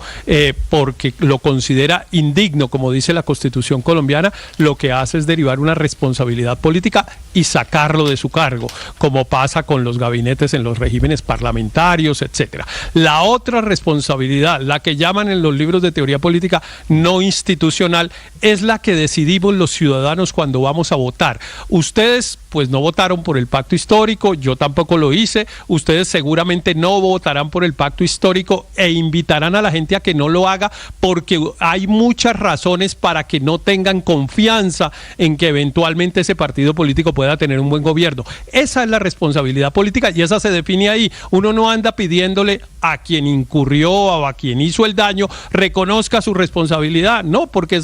porque lo considera indigno, como dice la Constitución colombiana, lo que hace es derivar una responsabilidad política y sacarlo de su cargo, como pasa con los gabinetes en los regímenes parlamentarios, etcétera. La otra responsabilidad, la que llaman en los libros de teoría política no institucional, es la que decidimos los ciudadanos cuando vamos a votar. Ustedes pues no votaron por el pacto histórico, yo tampoco lo hice, ustedes seguramente no votarán por el pacto histórico e invitarán a la gente a que no lo haga, porque hay muchas razones para que no tengan confianza en que eventualmente ese partido político pueda tener un buen gobierno. Esa es la responsabilidad política y esa se define ahí. Uno no anda pidiéndole a quien incurrió o a quien hizo el daño reconozca su responsabilidad, no, porque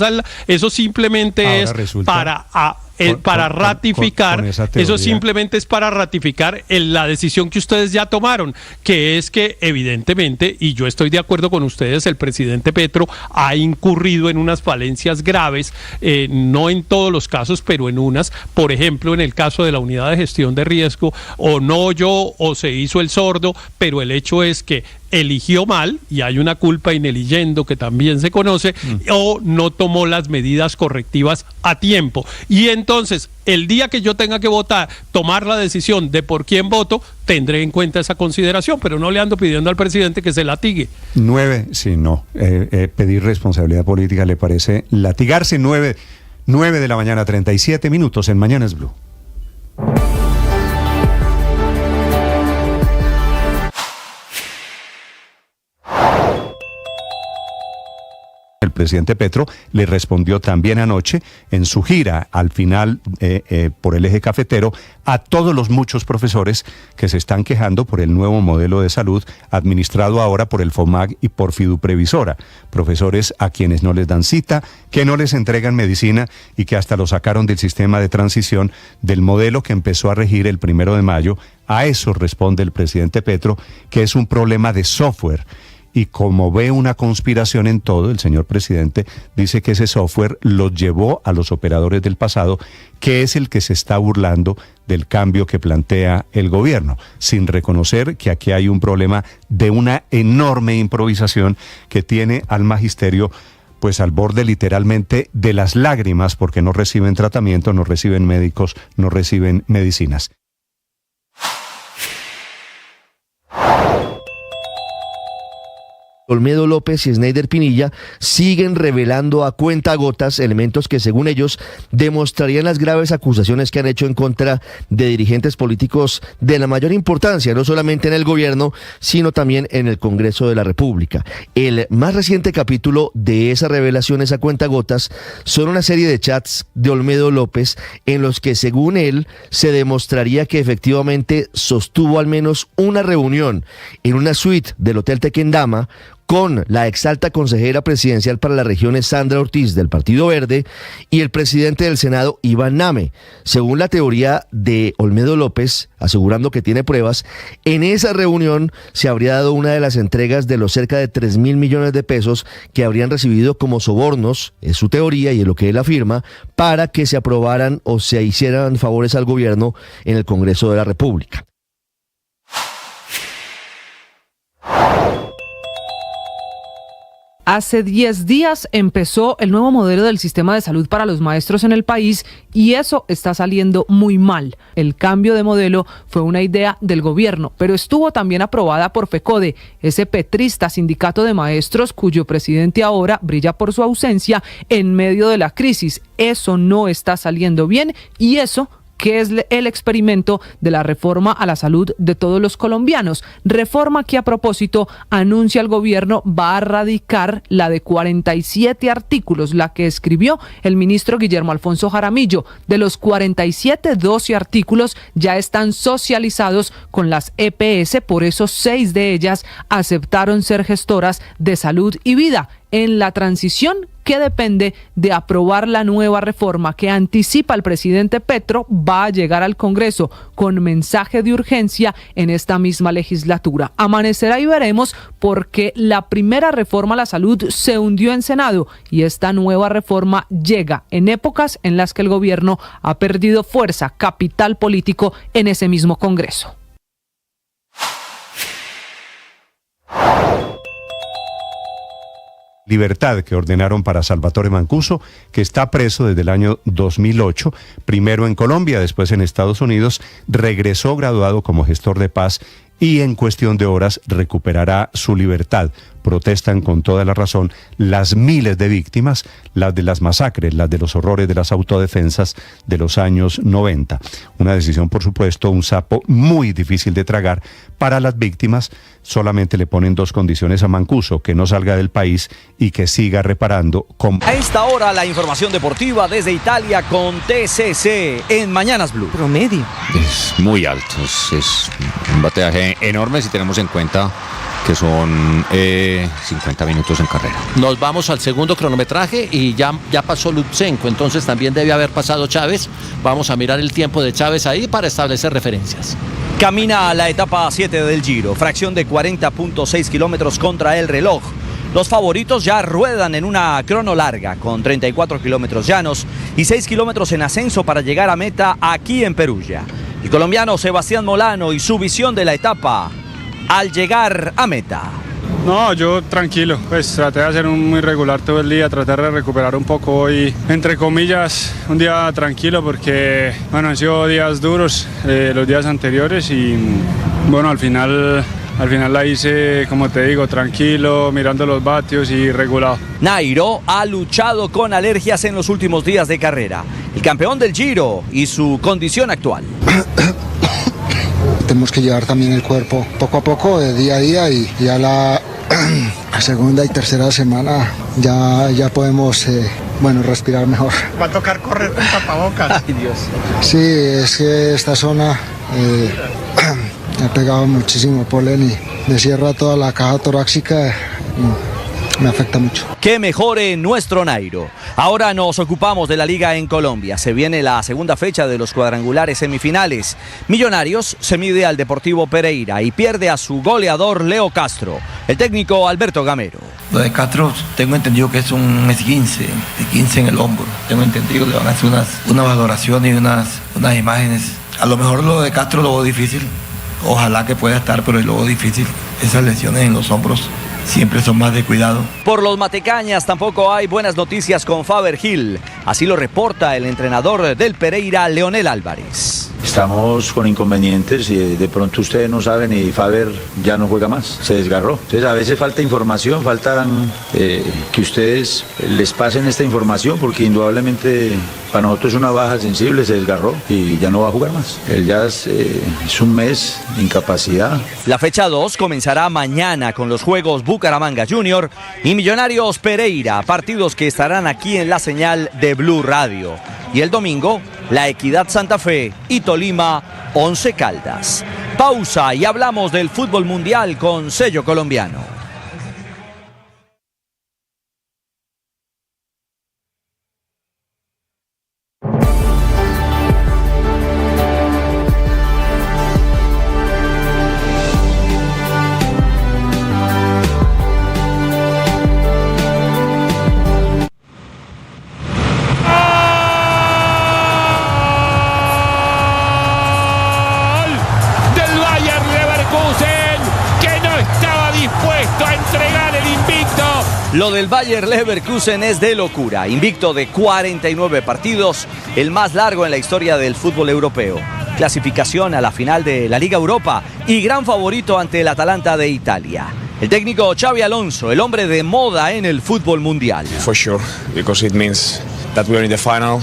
eso simplemente ahora es para ratificar, eso simplemente es para ratificar la decisión que ustedes ya tomaron, que es que evidentemente, y yo estoy de acuerdo con ustedes, el presidente Petro ha incurrido en unas falencias graves, no en todos los casos, pero en unas. Por ejemplo, en el caso de la unidad de gestión de riesgo, o no oyó o se hizo el sordo, pero el hecho es que eligió mal, y hay una culpa in eliyendo que también se conoce, o no tomó las medidas correctivas a tiempo. Y entonces, el día que yo tenga que votar, tomar la decisión de por quién voto, tendré en cuenta esa consideración, pero no le ando pidiendo al presidente que se latigue. Pedir responsabilidad política le parece latigarse. 9 de la mañana, 37 minutos en Mañanas Blue. El presidente Petro le respondió también anoche en su gira al final por el eje cafetero a todos los muchos profesores que se están quejando por el nuevo modelo de salud administrado ahora por el FOMAG y por Fiduprevisora. Profesores a quienes no les dan cita, que no les entregan medicina y que hasta lo sacaron del sistema de transición del modelo que empezó a regir el 1 de mayo. A eso responde el presidente Petro, que es un problema de software. Y como ve una conspiración en todo, el señor presidente dice que ese software los llevó a los operadores del pasado, que es el que se está burlando del cambio que plantea el gobierno, sin reconocer que aquí hay un problema de una enorme improvisación que tiene al magisterio pues al borde literalmente de las lágrimas, porque no reciben tratamiento, no reciben médicos, no reciben medicinas. Olmedo López y Sneider Pinilla siguen revelando a cuentagotas elementos que, según ellos, demostrarían las graves acusaciones que han hecho en contra de dirigentes políticos de la mayor importancia, no solamente en el gobierno, sino también en el Congreso de la República. El más reciente capítulo de esas revelaciones a cuentagotas son una serie de chats de Olmedo López en los que, según él, se demostraría que efectivamente sostuvo al menos una reunión en una suite del Hotel Tequendama con la exalta consejera presidencial para las regiones Sandra Ortiz del Partido Verde y el presidente del Senado Iván Name. Según la teoría de Olmedo López, asegurando que tiene pruebas, en esa reunión se habría dado una de las entregas de los cerca de 3.000 millones de pesos que habrían recibido como sobornos, es su teoría y es lo que él afirma, para que se aprobaran o se hicieran favores al gobierno en el Congreso de la República. Hace 10 días empezó el nuevo modelo del sistema de salud para los maestros en el país y eso está saliendo muy mal. El cambio de modelo fue una idea del gobierno, pero estuvo también aprobada por FECODE, ese petrista sindicato de maestros cuyo presidente ahora brilla por su ausencia en medio de la crisis. Eso no está saliendo bien y eso que es el experimento de la reforma a la salud de todos los colombianos. Reforma que a propósito anuncia el gobierno va a radicar la de 47 artículos, la que escribió el ministro Guillermo Alfonso Jaramillo. De los 47, 12 artículos ya están socializados con las EPS, por eso 6 de ellas aceptaron ser gestoras de salud y vida en la transición que depende de aprobar la nueva reforma que anticipa el presidente Petro va a llegar al Congreso con mensaje de urgencia en esta misma legislatura. Amanecerá y veremos porque la primera reforma a la salud se hundió en Senado y esta nueva reforma llega en épocas en las que el gobierno ha perdido fuerza, capital político en ese mismo Congreso. Libertad que ordenaron para Salvatore Mancuso, que está preso desde el año 2008, primero en Colombia, después en Estados Unidos, regresó graduado como gestor de paz y en cuestión de horas recuperará su libertad. Protestan con toda la razón las miles de víctimas, las de las masacres, las de los horrores de las autodefensas de los años 90. Una decisión, por supuesto, un sapo muy difícil de tragar para las víctimas. Solamente le ponen 2 condiciones a Mancuso: que no salga del país y que siga reparando. A esta hora la información deportiva desde Italia con TCC en Mañanas Blue. Promedio. Es muy alto, es un bateaje enorme si tenemos en cuenta que son 50 minutos en carrera. Nos vamos al segundo cronometraje y ya pasó Lutsenko, entonces también debe haber pasado Chávez. Vamos a mirar el tiempo de Chávez ahí para establecer referencias. Camina a la etapa 7 del Giro, fracción de 40.6 kilómetros contra el reloj. Los favoritos ya ruedan en una crono larga con 34 kilómetros llanos y 6 kilómetros en ascenso para llegar a meta aquí en Perugia. El colombiano Sebastián Molano y su visión de la etapa al llegar a meta. No, yo tranquilo, pues traté de hacer un muy regular todo el día, tratar de recuperar un poco hoy, entre comillas, un día tranquilo porque, bueno, han sido días duros los días anteriores y, bueno, al final la hice, como te digo, tranquilo, mirando los vatios y regulado. Nairo ha luchado con alergias en los últimos días de carrera. El campeón del Giro y su condición actual. Tenemos que llevar también el cuerpo poco a poco, de día a día, y ya la segunda y tercera semana ya podemos respirar mejor. Va a tocar correr con tapabocas. Ay, Dios. Sí, es que esta zona ha pegado muchísimo polen y me cierra toda la caja torácica. Me afecta mucho. Que mejore nuestro Nairo. Ahora nos ocupamos de la liga en Colombia. Se viene la segunda fecha de los cuadrangulares semifinales. Millonarios se mide al Deportivo Pereira y pierde a su goleador Leo Castro. El técnico Alberto Gamero. Lo de Castro tengo entendido que es un esguince en el hombro. Tengo entendido que le van a hacer una valoración y unas imágenes. A lo mejor lo de Castro lo veo difícil. Ojalá que pueda estar, pero lo veo difícil. Esas lesiones en los hombros siempre son más de cuidado. Por los matecañas tampoco hay buenas noticias con Faber Gil. Así lo reporta el entrenador del Pereira, Leonel Álvarez. Estamos con inconvenientes y de pronto ustedes no saben y Faber ya no juega más, se desgarró. Entonces a veces falta información, que ustedes les pasen esta información porque indudablemente para nosotros es una baja sensible, se desgarró y ya no va a jugar más. Él ya es un mes de incapacidad. La fecha 2 comenzará mañana con los juegos Bucaramanga Junior y Millonarios Pereira, partidos que estarán aquí en la señal de Blue Radio. Y el domingo, La Equidad Santa Fe y Tolima Once Caldas. Pausa y hablamos del fútbol mundial con sello colombiano. Lo del Bayer Leverkusen es de locura. Invicto de 49 partidos, el más largo en la historia del fútbol europeo. Clasificación a la final de la Liga Europa y gran favorito ante el Atalanta de Italia. El técnico Xabi Alonso, el hombre de moda en el fútbol mundial. For sure, because it means that we are in the final.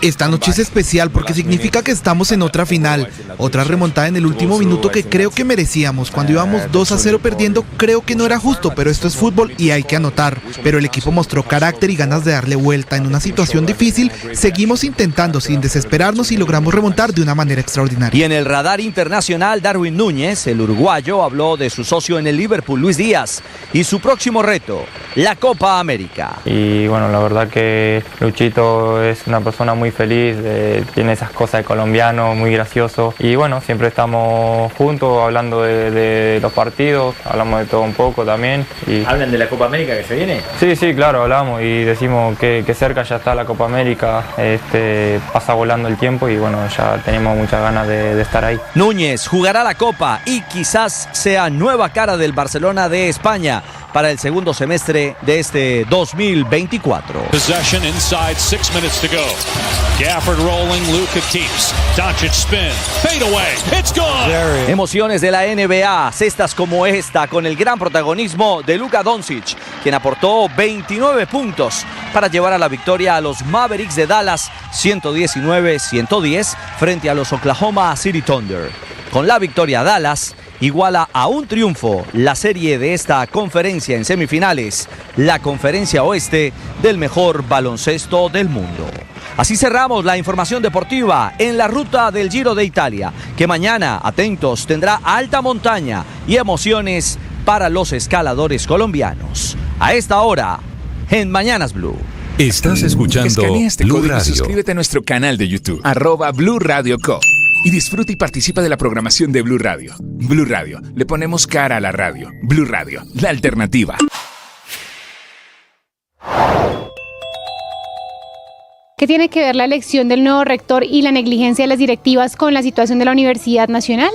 Esta noche es especial porque significa que estamos en otra final, otra remontada en el último minuto que creo que merecíamos. Cuando íbamos 2-0 perdiendo, creo que no era justo, pero esto es fútbol y hay que anotar. Pero el equipo mostró carácter y ganas de darle vuelta. En una situación difícil, seguimos intentando sin desesperarnos y logramos remontar de una manera extraordinaria. Y en el radar internacional, Darwin Núñez, el uruguayo, habló de su socio en el Liverpool, Luis Díaz, y su próximo reto, la Copa América. Y bueno, la verdad que Luchito es una persona muy feliz, tiene esas cosas de colombiano, muy gracioso, y bueno, siempre estamos juntos hablando de los partidos, hablamos de todo un poco también. ¿Hablan de la Copa América que se viene? Sí, claro, hablamos y decimos que cerca ya está la Copa América, pasa volando el tiempo y bueno, ya tenemos muchas ganas de estar ahí. Núñez jugará la Copa y quizás sea nueva cara del Barcelona de España para el segundo semestre de este 2024. Possession inside 6 minutes to go. Gafford rolling, Luka keeps. Doncic spin, fade away, it's gone. Emociones de la NBA, cestas como esta con el gran protagonismo de Luka Doncic, quien aportó 29 puntos para llevar a la victoria a los Mavericks de Dallas 119-110 frente a los Oklahoma City Thunder. Con la victoria, Dallas iguala a un triunfo la serie de esta conferencia en semifinales, la conferencia oeste del mejor baloncesto del mundo. Así cerramos la información deportiva en la ruta del Giro de Italia, que mañana, atentos, tendrá alta montaña y emociones para los escaladores colombianos. A esta hora, en Mañanas Blue. Estás escuchando Escanea este Blue código y Radio. suscríbete a nuestro canal de YouTube, @Blue Radio Co. Y disfruta y participa de la programación de Blue Radio. Blue Radio, le ponemos cara a la radio. Blue Radio, la alternativa. ¿Qué tiene que ver la elección del nuevo rector y la negligencia de las directivas con la situación de la Universidad Nacional?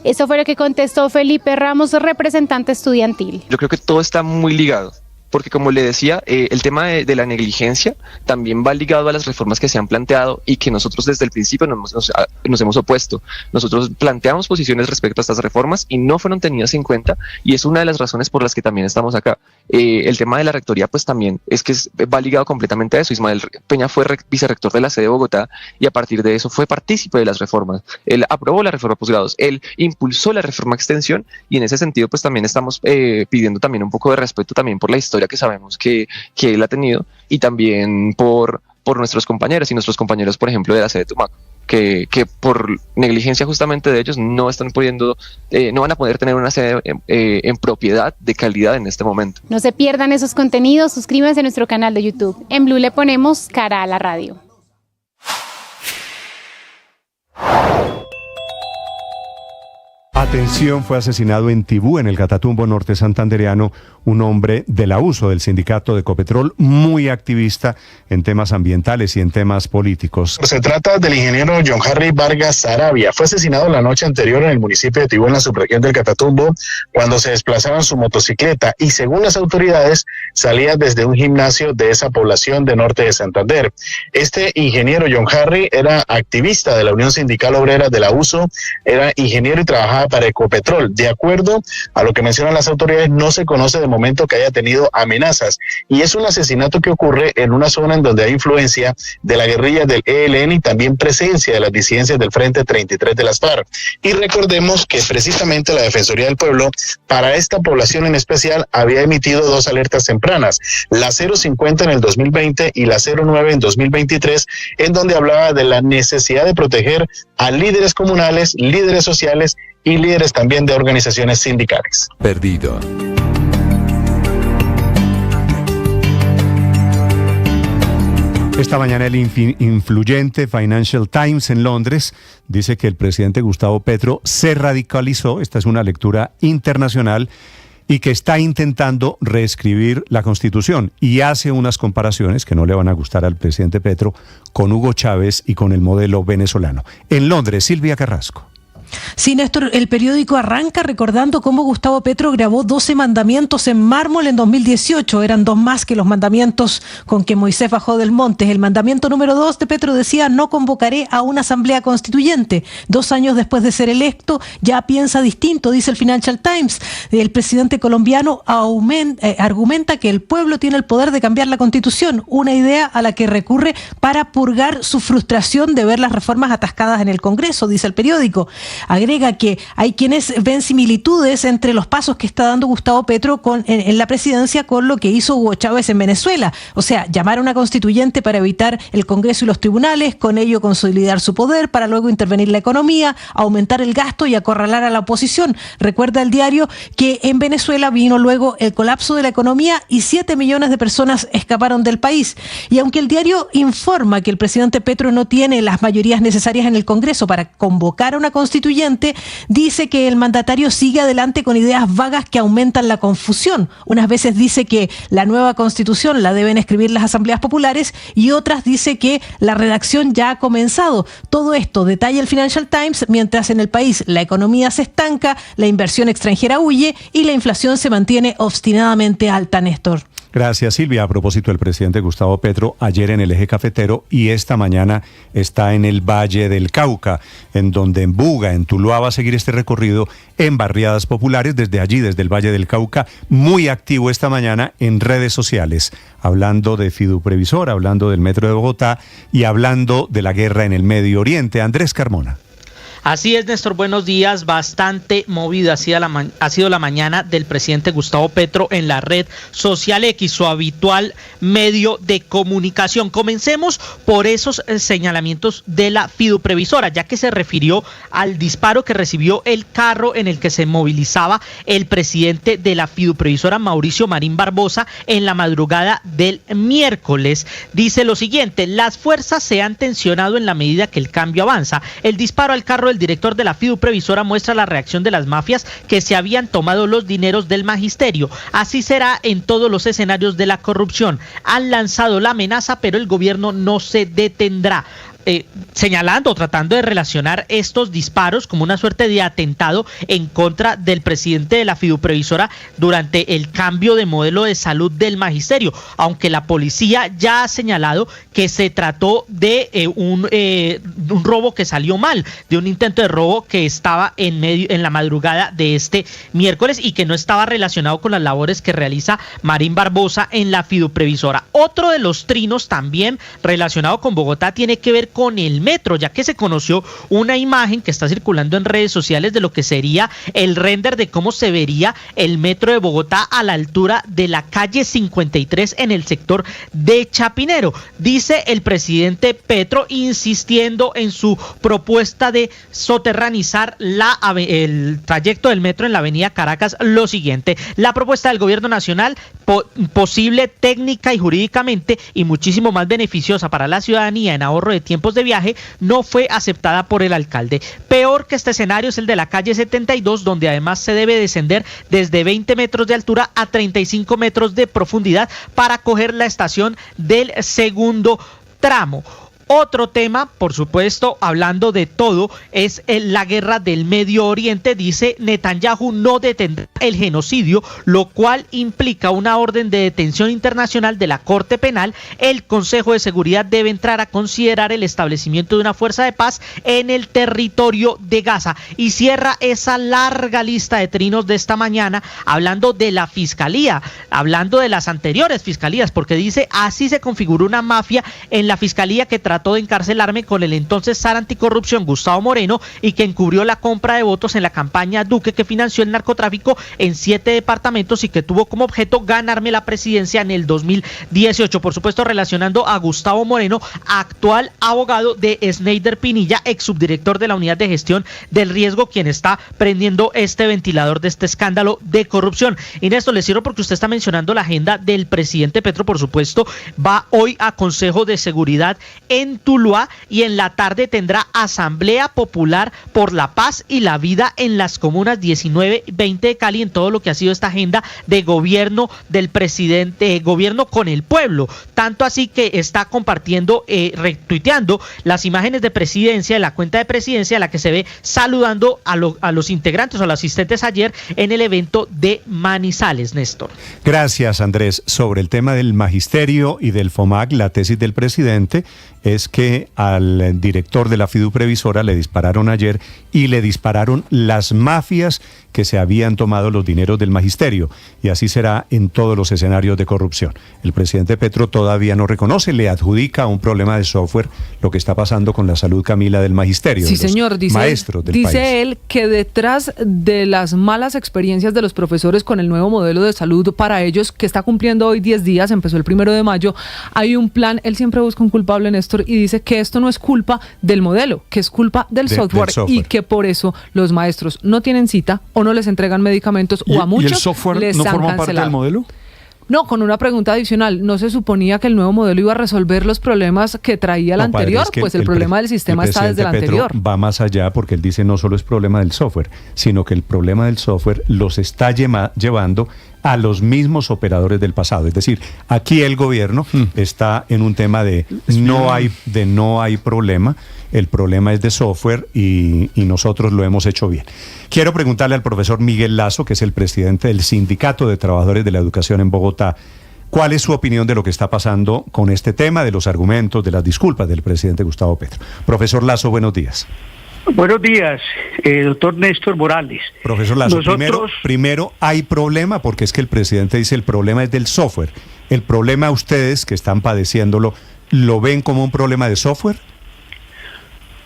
Eso fue lo que contestó Felipe Ramos, representante estudiantil. Yo creo que todo está muy ligado, porque como le decía, el tema de la negligencia también va ligado a las reformas que se han planteado y que nosotros desde el principio nos hemos opuesto. Nosotros planteamos posiciones respecto a estas reformas y no fueron tenidas en cuenta, y es una de las razones por las que también estamos acá. El tema de la rectoría pues también es que va ligado completamente a eso. Ismael Peña fue vicerrector de la sede de Bogotá y a partir de eso fue partícipe de las reformas. Él aprobó la reforma posgrados, él impulsó la reforma extensión, y en ese sentido pues también estamos pidiendo también un poco de respeto también por la historia que sabemos que él ha tenido, y también por nuestros compañeros y nuestros compañeros, por ejemplo, de la sede de Tumaco, que por negligencia justamente de ellos no están pudiendo, no van a poder tener una sede en propiedad de calidad en este momento. No se pierdan esos contenidos, suscríbanse a nuestro canal de YouTube. En Blue le ponemos cara a la radio. Atención, fue asesinado en Tibú, en el Catatumbo norte santandereano, un hombre del abuso del sindicato de Ecopetrol, muy activista en temas ambientales y en temas políticos. Se trata del ingeniero John Harry Vargas Sarabia. Fue asesinado la noche anterior en el municipio de Tibú, en la subregión del Catatumbo, cuando se desplazaba en su motocicleta y, según las autoridades, salía desde un gimnasio de esa población de norte de Santander. Este ingeniero John Harry era activista de la Unión Sindical Obrera del Abuso, era ingeniero y trabajaba para Ecopetrol. De acuerdo a lo que mencionan las autoridades, no se conoce de momento que haya tenido amenazas, y es un asesinato que ocurre en una zona en donde hay influencia de la guerrilla del ELN y también presencia de las disidencias del Frente 33 de las FARC. Y recordemos que precisamente la Defensoría del Pueblo, para esta población en especial, había emitido 2 alertas tempranas, la 050 en el 2020 y la 09 en 2023, en donde hablaba de la necesidad de proteger a líderes comunales, líderes sociales y líderes también de organizaciones sindicales. Perdido. Esta mañana el influyente Financial Times en Londres dice que el presidente Gustavo Petro se radicalizó, esta es una lectura internacional, y que está intentando reescribir la Constitución, y hace unas comparaciones que no le van a gustar al presidente Petro con Hugo Chávez y con el modelo venezolano. En Londres, Silvia Carrasco. Sí, Néstor, el periódico arranca recordando cómo Gustavo Petro grabó 12 mandamientos en mármol en 2018. Eran 2 más que los mandamientos con que Moisés bajó del monte. El mandamiento número 2 de Petro decía: no convocaré a una asamblea constituyente. 2 años después de ser electo, ya piensa distinto, dice el Financial Times. El presidente colombiano argumenta que el pueblo tiene el poder de cambiar la Constitución, una idea a la que recurre para purgar su frustración de ver las reformas atascadas en el Congreso, dice el periódico. Agrega que hay quienes ven similitudes entre los pasos que está dando Gustavo Petro en la presidencia con lo que hizo Hugo Chávez en Venezuela. O sea, llamar a una constituyente para evitar el Congreso y los tribunales, con ello consolidar su poder para luego intervenir la economía, aumentar el gasto y acorralar a la oposición. Recuerda el diario que en Venezuela vino luego el colapso de la economía y 7 millones de personas escaparon del país. Y aunque el diario informa que el presidente Petro no tiene las mayorías necesarias en el Congreso para convocar a una constituyente, dice que el mandatario sigue adelante con ideas vagas que aumentan la confusión. Unas veces dice que la nueva constitución la deben escribir las asambleas populares y otras dice que la redacción ya ha comenzado. Todo esto detalla el Financial Times, mientras en el país la economía se estanca, la inversión extranjera huye y la inflación se mantiene obstinadamente alta, Néstor. Gracias, Silvia. A propósito, el presidente Gustavo Petro ayer en el Eje Cafetero y esta mañana está en el Valle del Cauca, en donde en Buga, en Tuluá, va a seguir este recorrido en barriadas populares desde allí, desde el Valle del Cauca, muy activo esta mañana en redes sociales, hablando de Fiduprevisora, hablando del Metro de Bogotá y hablando de la guerra en el Medio Oriente. Andrés Carmona. Así es, Néstor, buenos días. Bastante movida ha sido la mañana del presidente Gustavo Petro en la red social X, su habitual medio de comunicación. Comencemos por esos señalamientos de la Fiduprevisora, ya que se refirió al disparo que recibió el carro en el que se movilizaba el presidente de la Fiduprevisora, Mauricio Marín Barbosa, en la madrugada del miércoles. Dice lo siguiente: las fuerzas se han tensionado en la medida que el cambio avanza. El disparo al carro del director de la Fiduprevisora muestra la reacción de las mafias que se habían tomado los dineros del magisterio. Así será en todos los escenarios de la corrupción. Han lanzado la amenaza, pero el gobierno no se detendrá. Señalando, tratando de relacionar estos disparos como una suerte de atentado en contra del presidente de la Fiduprevisora durante el cambio de modelo de salud del magisterio, aunque la policía ya ha señalado que se trató de un robo que salió mal, de un intento de robo que estaba en la madrugada de este miércoles y que no estaba relacionado con las labores que realiza Marín Barbosa en la Fiduprevisora. Otro de los trinos también relacionado con Bogotá tiene que ver con el metro, ya que se conoció una imagen que está circulando en redes sociales de lo que sería el render de cómo se vería el metro de Bogotá a la altura de la calle 53 en el sector de Chapinero. Dice el presidente Petro, insistiendo en su propuesta de soterranizar el trayecto del metro en la avenida Caracas, lo siguiente: la propuesta del gobierno nacional, posible técnica y jurídicamente y muchísimo más beneficiosa para la ciudadanía en ahorro de tiempos de viaje, no fue aceptada por el alcalde. Peor que este escenario es el de la calle 72, donde además se debe descender desde 20 metros de altura a 35 metros de profundidad para coger la estación del segundo tramo. Otro tema, por supuesto, hablando de todo, es la guerra del Medio Oriente. Dice: Netanyahu no detendrá el genocidio, lo cual implica una orden de detención internacional de la Corte Penal. El Consejo de Seguridad debe entrar a considerar el establecimiento de una fuerza de paz en el territorio de Gaza. Y cierra esa larga lista de trinos de esta mañana hablando de la Fiscalía, hablando de las anteriores fiscalías, porque dice: así se configuró una mafia en la Fiscalía que trató de encarcelarme con el entonces zar anticorrupción Gustavo Moreno y que encubrió la compra de votos en la campaña Duque, que financió el narcotráfico en 7 departamentos y que tuvo como objeto ganarme la presidencia en el 2018. Por supuesto, relacionando a Gustavo Moreno, actual abogado de Sneider Pinilla, ex subdirector de la Unidad de Gestión del Riesgo, quien está prendiendo este ventilador de este escándalo de corrupción. Y Néstor, le cierro porque usted está mencionando la agenda del presidente Petro. Por supuesto, va hoy a Consejo de Seguridad en en Tuluá, y en la tarde tendrá Asamblea Popular por la Paz y la Vida en las comunas 19 y 20 de Cali, en todo lo que ha sido esta agenda de gobierno del presidente, gobierno con el pueblo, tanto así que está compartiendo, retuiteando las imágenes de presidencia, de la cuenta de presidencia, en la que se ve saludando a los integrantes o a los asistentes ayer en el evento de Manizales, Néstor. Gracias, Andrés. Sobre el tema del magisterio y del FOMAC, la tesis del presidente es que al director de la fiduprevisora le dispararon ayer y le dispararon las mafias que se habían tomado los dineros del magisterio, y así será en todos los escenarios de corrupción. El presidente Petro todavía no reconoce, le adjudica a un problema de software lo que está pasando con la salud, Camila, del magisterio. Sí, señor, maestros del país. Dice él que detrás de las malas experiencias de los profesores con el nuevo modelo de salud para ellos, que está cumpliendo hoy 10 días, empezó el 1 de mayo, hay un plan. Él siempre busca un culpable, Néstor, y dice que esto no es culpa del modelo, que es culpa del software, y que por eso los maestros no tienen cita o no les entregan medicamentos, o a muchos ¿y el software les no han forma cancelado. parte del modelo? No, con una pregunta adicional, ¿no se suponía que el nuevo modelo iba a resolver los problemas que traía el anterior? Padre, es que pues el problema del sistema está desde el anterior. Petro va más allá, porque él dice no solo es problema del software, sino que el problema del software los está llevando a los mismos operadores del pasado. Es decir, aquí el gobierno está en un tema de no hay problema, el problema es de software y nosotros lo hemos hecho bien. Quiero preguntarle al profesor Miguel Lazo, que es el presidente del Sindicato de Trabajadores de la Educación en Bogotá, ¿cuál es su opinión de lo que está pasando con este tema, de los argumentos, de las disculpas del presidente Gustavo Petro? Profesor Lazo, buenos días. Buenos días, doctor Néstor Morales. Profesor Lazo, primero hay problema, porque es que el presidente dice el problema es del software. ¿El problema ustedes que están padeciéndolo, lo ven como un problema de software?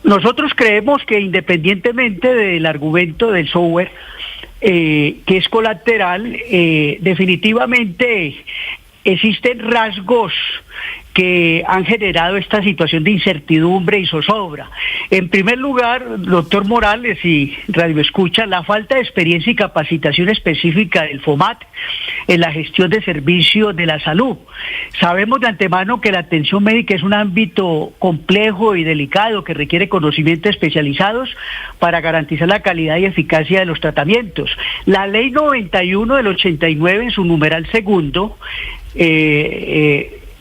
Nosotros creemos que independientemente del argumento del software, que es colateral, definitivamente existen rasgos que han generado esta situación de incertidumbre y zozobra. En primer lugar, doctor Morales y Radio Escucha, la falta de experiencia y capacitación específica del FOMAT en la gestión de servicios de la salud. Sabemos de antemano que la atención médica es un ámbito complejo y delicado que requiere conocimientos especializados para garantizar la calidad y eficacia de los tratamientos. La Ley 91 del 89, en su numeral segundo,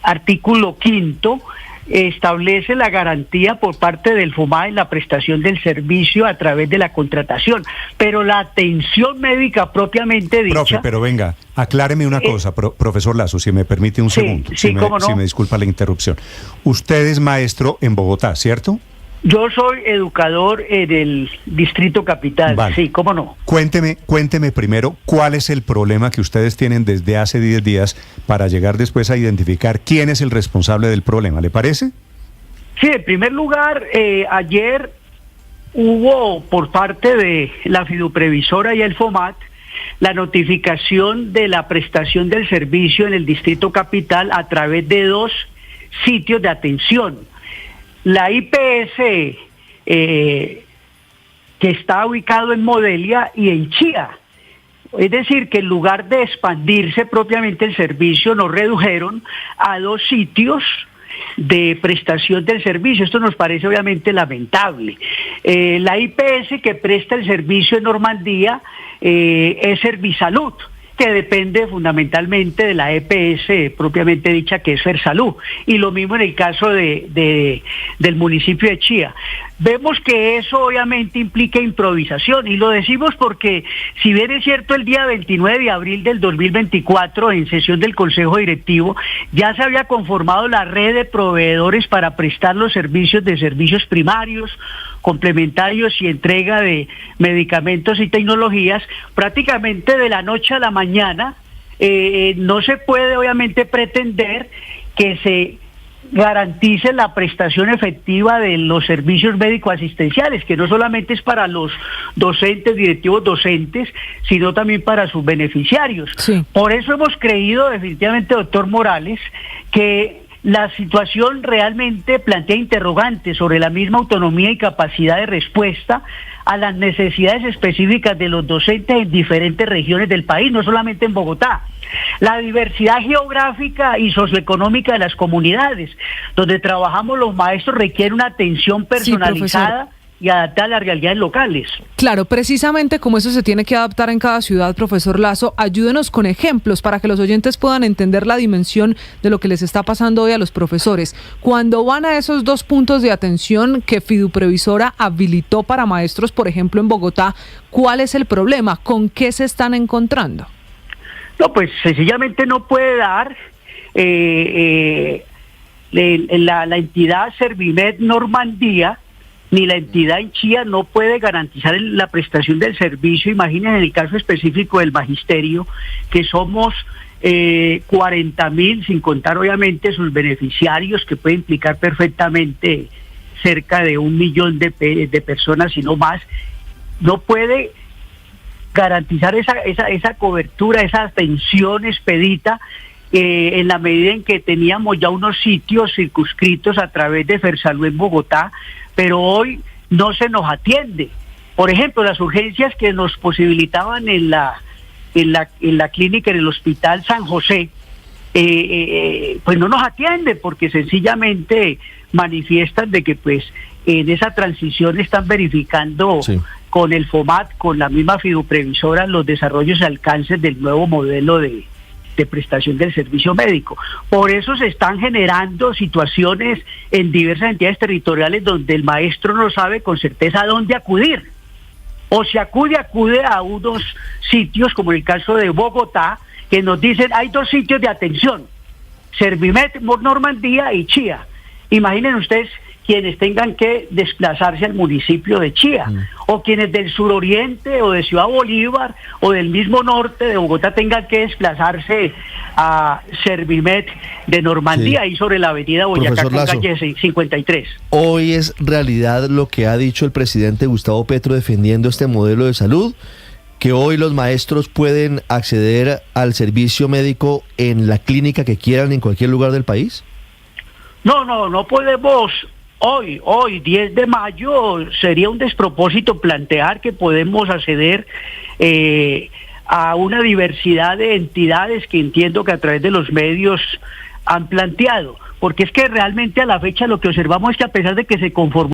artículo 5, establece la garantía por parte del FOMAT en la prestación del servicio a través de la contratación, pero la atención médica propiamente dicha... Profe, pero venga, acláreme una cosa, profesor Lazo, si me permite un segundo, si me disculpa la interrupción. Usted es maestro en Bogotá, ¿cierto? Yo soy educador en el Distrito Capital, vale. Sí, cómo no. Cuénteme primero cuál es el problema que ustedes tienen desde hace 10 días para llegar después a identificar quién es el responsable del problema, ¿le parece? Sí, en primer lugar, ayer hubo por parte de la fiduprevisora y el FOMAT la notificación de la prestación del servicio en el Distrito Capital a través de 2 sitios de atención. La IPS, que está ubicado en Modelia y en Chía. Es decir, que en lugar de expandirse propiamente el servicio, nos redujeron a 2 sitios de prestación del servicio. Esto nos parece obviamente lamentable. La IPS que presta el servicio en Normandía es Servisalud, que depende fundamentalmente de la EPS propiamente dicha, que es Fersalud, y lo mismo en el caso del municipio de Chía. Vemos que eso obviamente implica improvisación, y lo decimos porque, si bien es cierto, el día 29 de abril del 2024, en sesión del Consejo Directivo, ya se había conformado la red de proveedores para prestar los servicios primarios, complementarios y entrega de medicamentos y tecnologías, prácticamente de la noche a la mañana, no se puede obviamente pretender que se garantice la prestación efectiva de los servicios médico-asistenciales, que no solamente es para los docentes, directivos docentes, sino también para sus beneficiarios. Sí. Por eso hemos creído definitivamente, doctor Morales, que la situación realmente plantea interrogantes sobre la misma autonomía y capacidad de respuesta a las necesidades específicas de los docentes en diferentes regiones del país, no solamente en Bogotá. La diversidad geográfica y socioeconómica de las comunidades donde trabajamos los maestros requiere una atención personalizada y adaptada a las realidades locales. Claro, precisamente como eso se tiene que adaptar en cada ciudad, profesor Lazo, ayúdenos con ejemplos para que los oyentes puedan entender la dimensión de lo que les está pasando hoy a los profesores. Cuando van a esos 2 puntos de atención que Fiduprevisora habilitó para maestros, por ejemplo, en Bogotá, ¿cuál es el problema? ¿Con qué se están encontrando? No, pues sencillamente no puede dar la entidad Servimed Normandía ni la entidad en Chía no puede garantizar la prestación del servicio. Imaginen en el caso específico del magisterio, que somos 40.000, sin contar obviamente sus beneficiarios, que puede implicar perfectamente cerca de 1 millón de personas, si no más. No puede garantizar esa cobertura, esa atención expedita, en la medida en que teníamos ya unos sitios circunscritos a través de Fersalud en Bogotá, pero hoy no se nos atiende. Por ejemplo, las urgencias que nos posibilitaban en la clínica, en el Hospital San José, pues no nos atiende, porque sencillamente manifiestan de que pues en esa transición están verificando con el FOMAT, con la misma Fiduprevisora, los desarrollos y alcances del nuevo modelo de prestación del servicio médico. Por eso se están generando situaciones en diversas entidades territoriales donde el maestro no sabe con certeza a dónde acudir. O si acude a unos sitios, como en el caso de Bogotá, que nos dicen hay 2 sitios de atención, Servimed Normandía y Chía. Imaginen ustedes quienes tengan que desplazarse al municipio de Chía, o quienes del suroriente o de Ciudad Bolívar o del mismo norte de Bogotá tengan que desplazarse a Servimed de Normandía, ahí sobre la avenida Boyacá con calle 53. Hoy es realidad lo que ha dicho el presidente Gustavo Petro defendiendo este modelo de salud, que hoy los maestros pueden acceder al servicio médico en la clínica que quieran en cualquier lugar del país. No podemos. Hoy, 10 de mayo, sería un despropósito plantear que podemos acceder a una diversidad de entidades que entiendo que a través de los medios han planteado, porque es que realmente a la fecha lo que observamos es que a pesar de que se conformó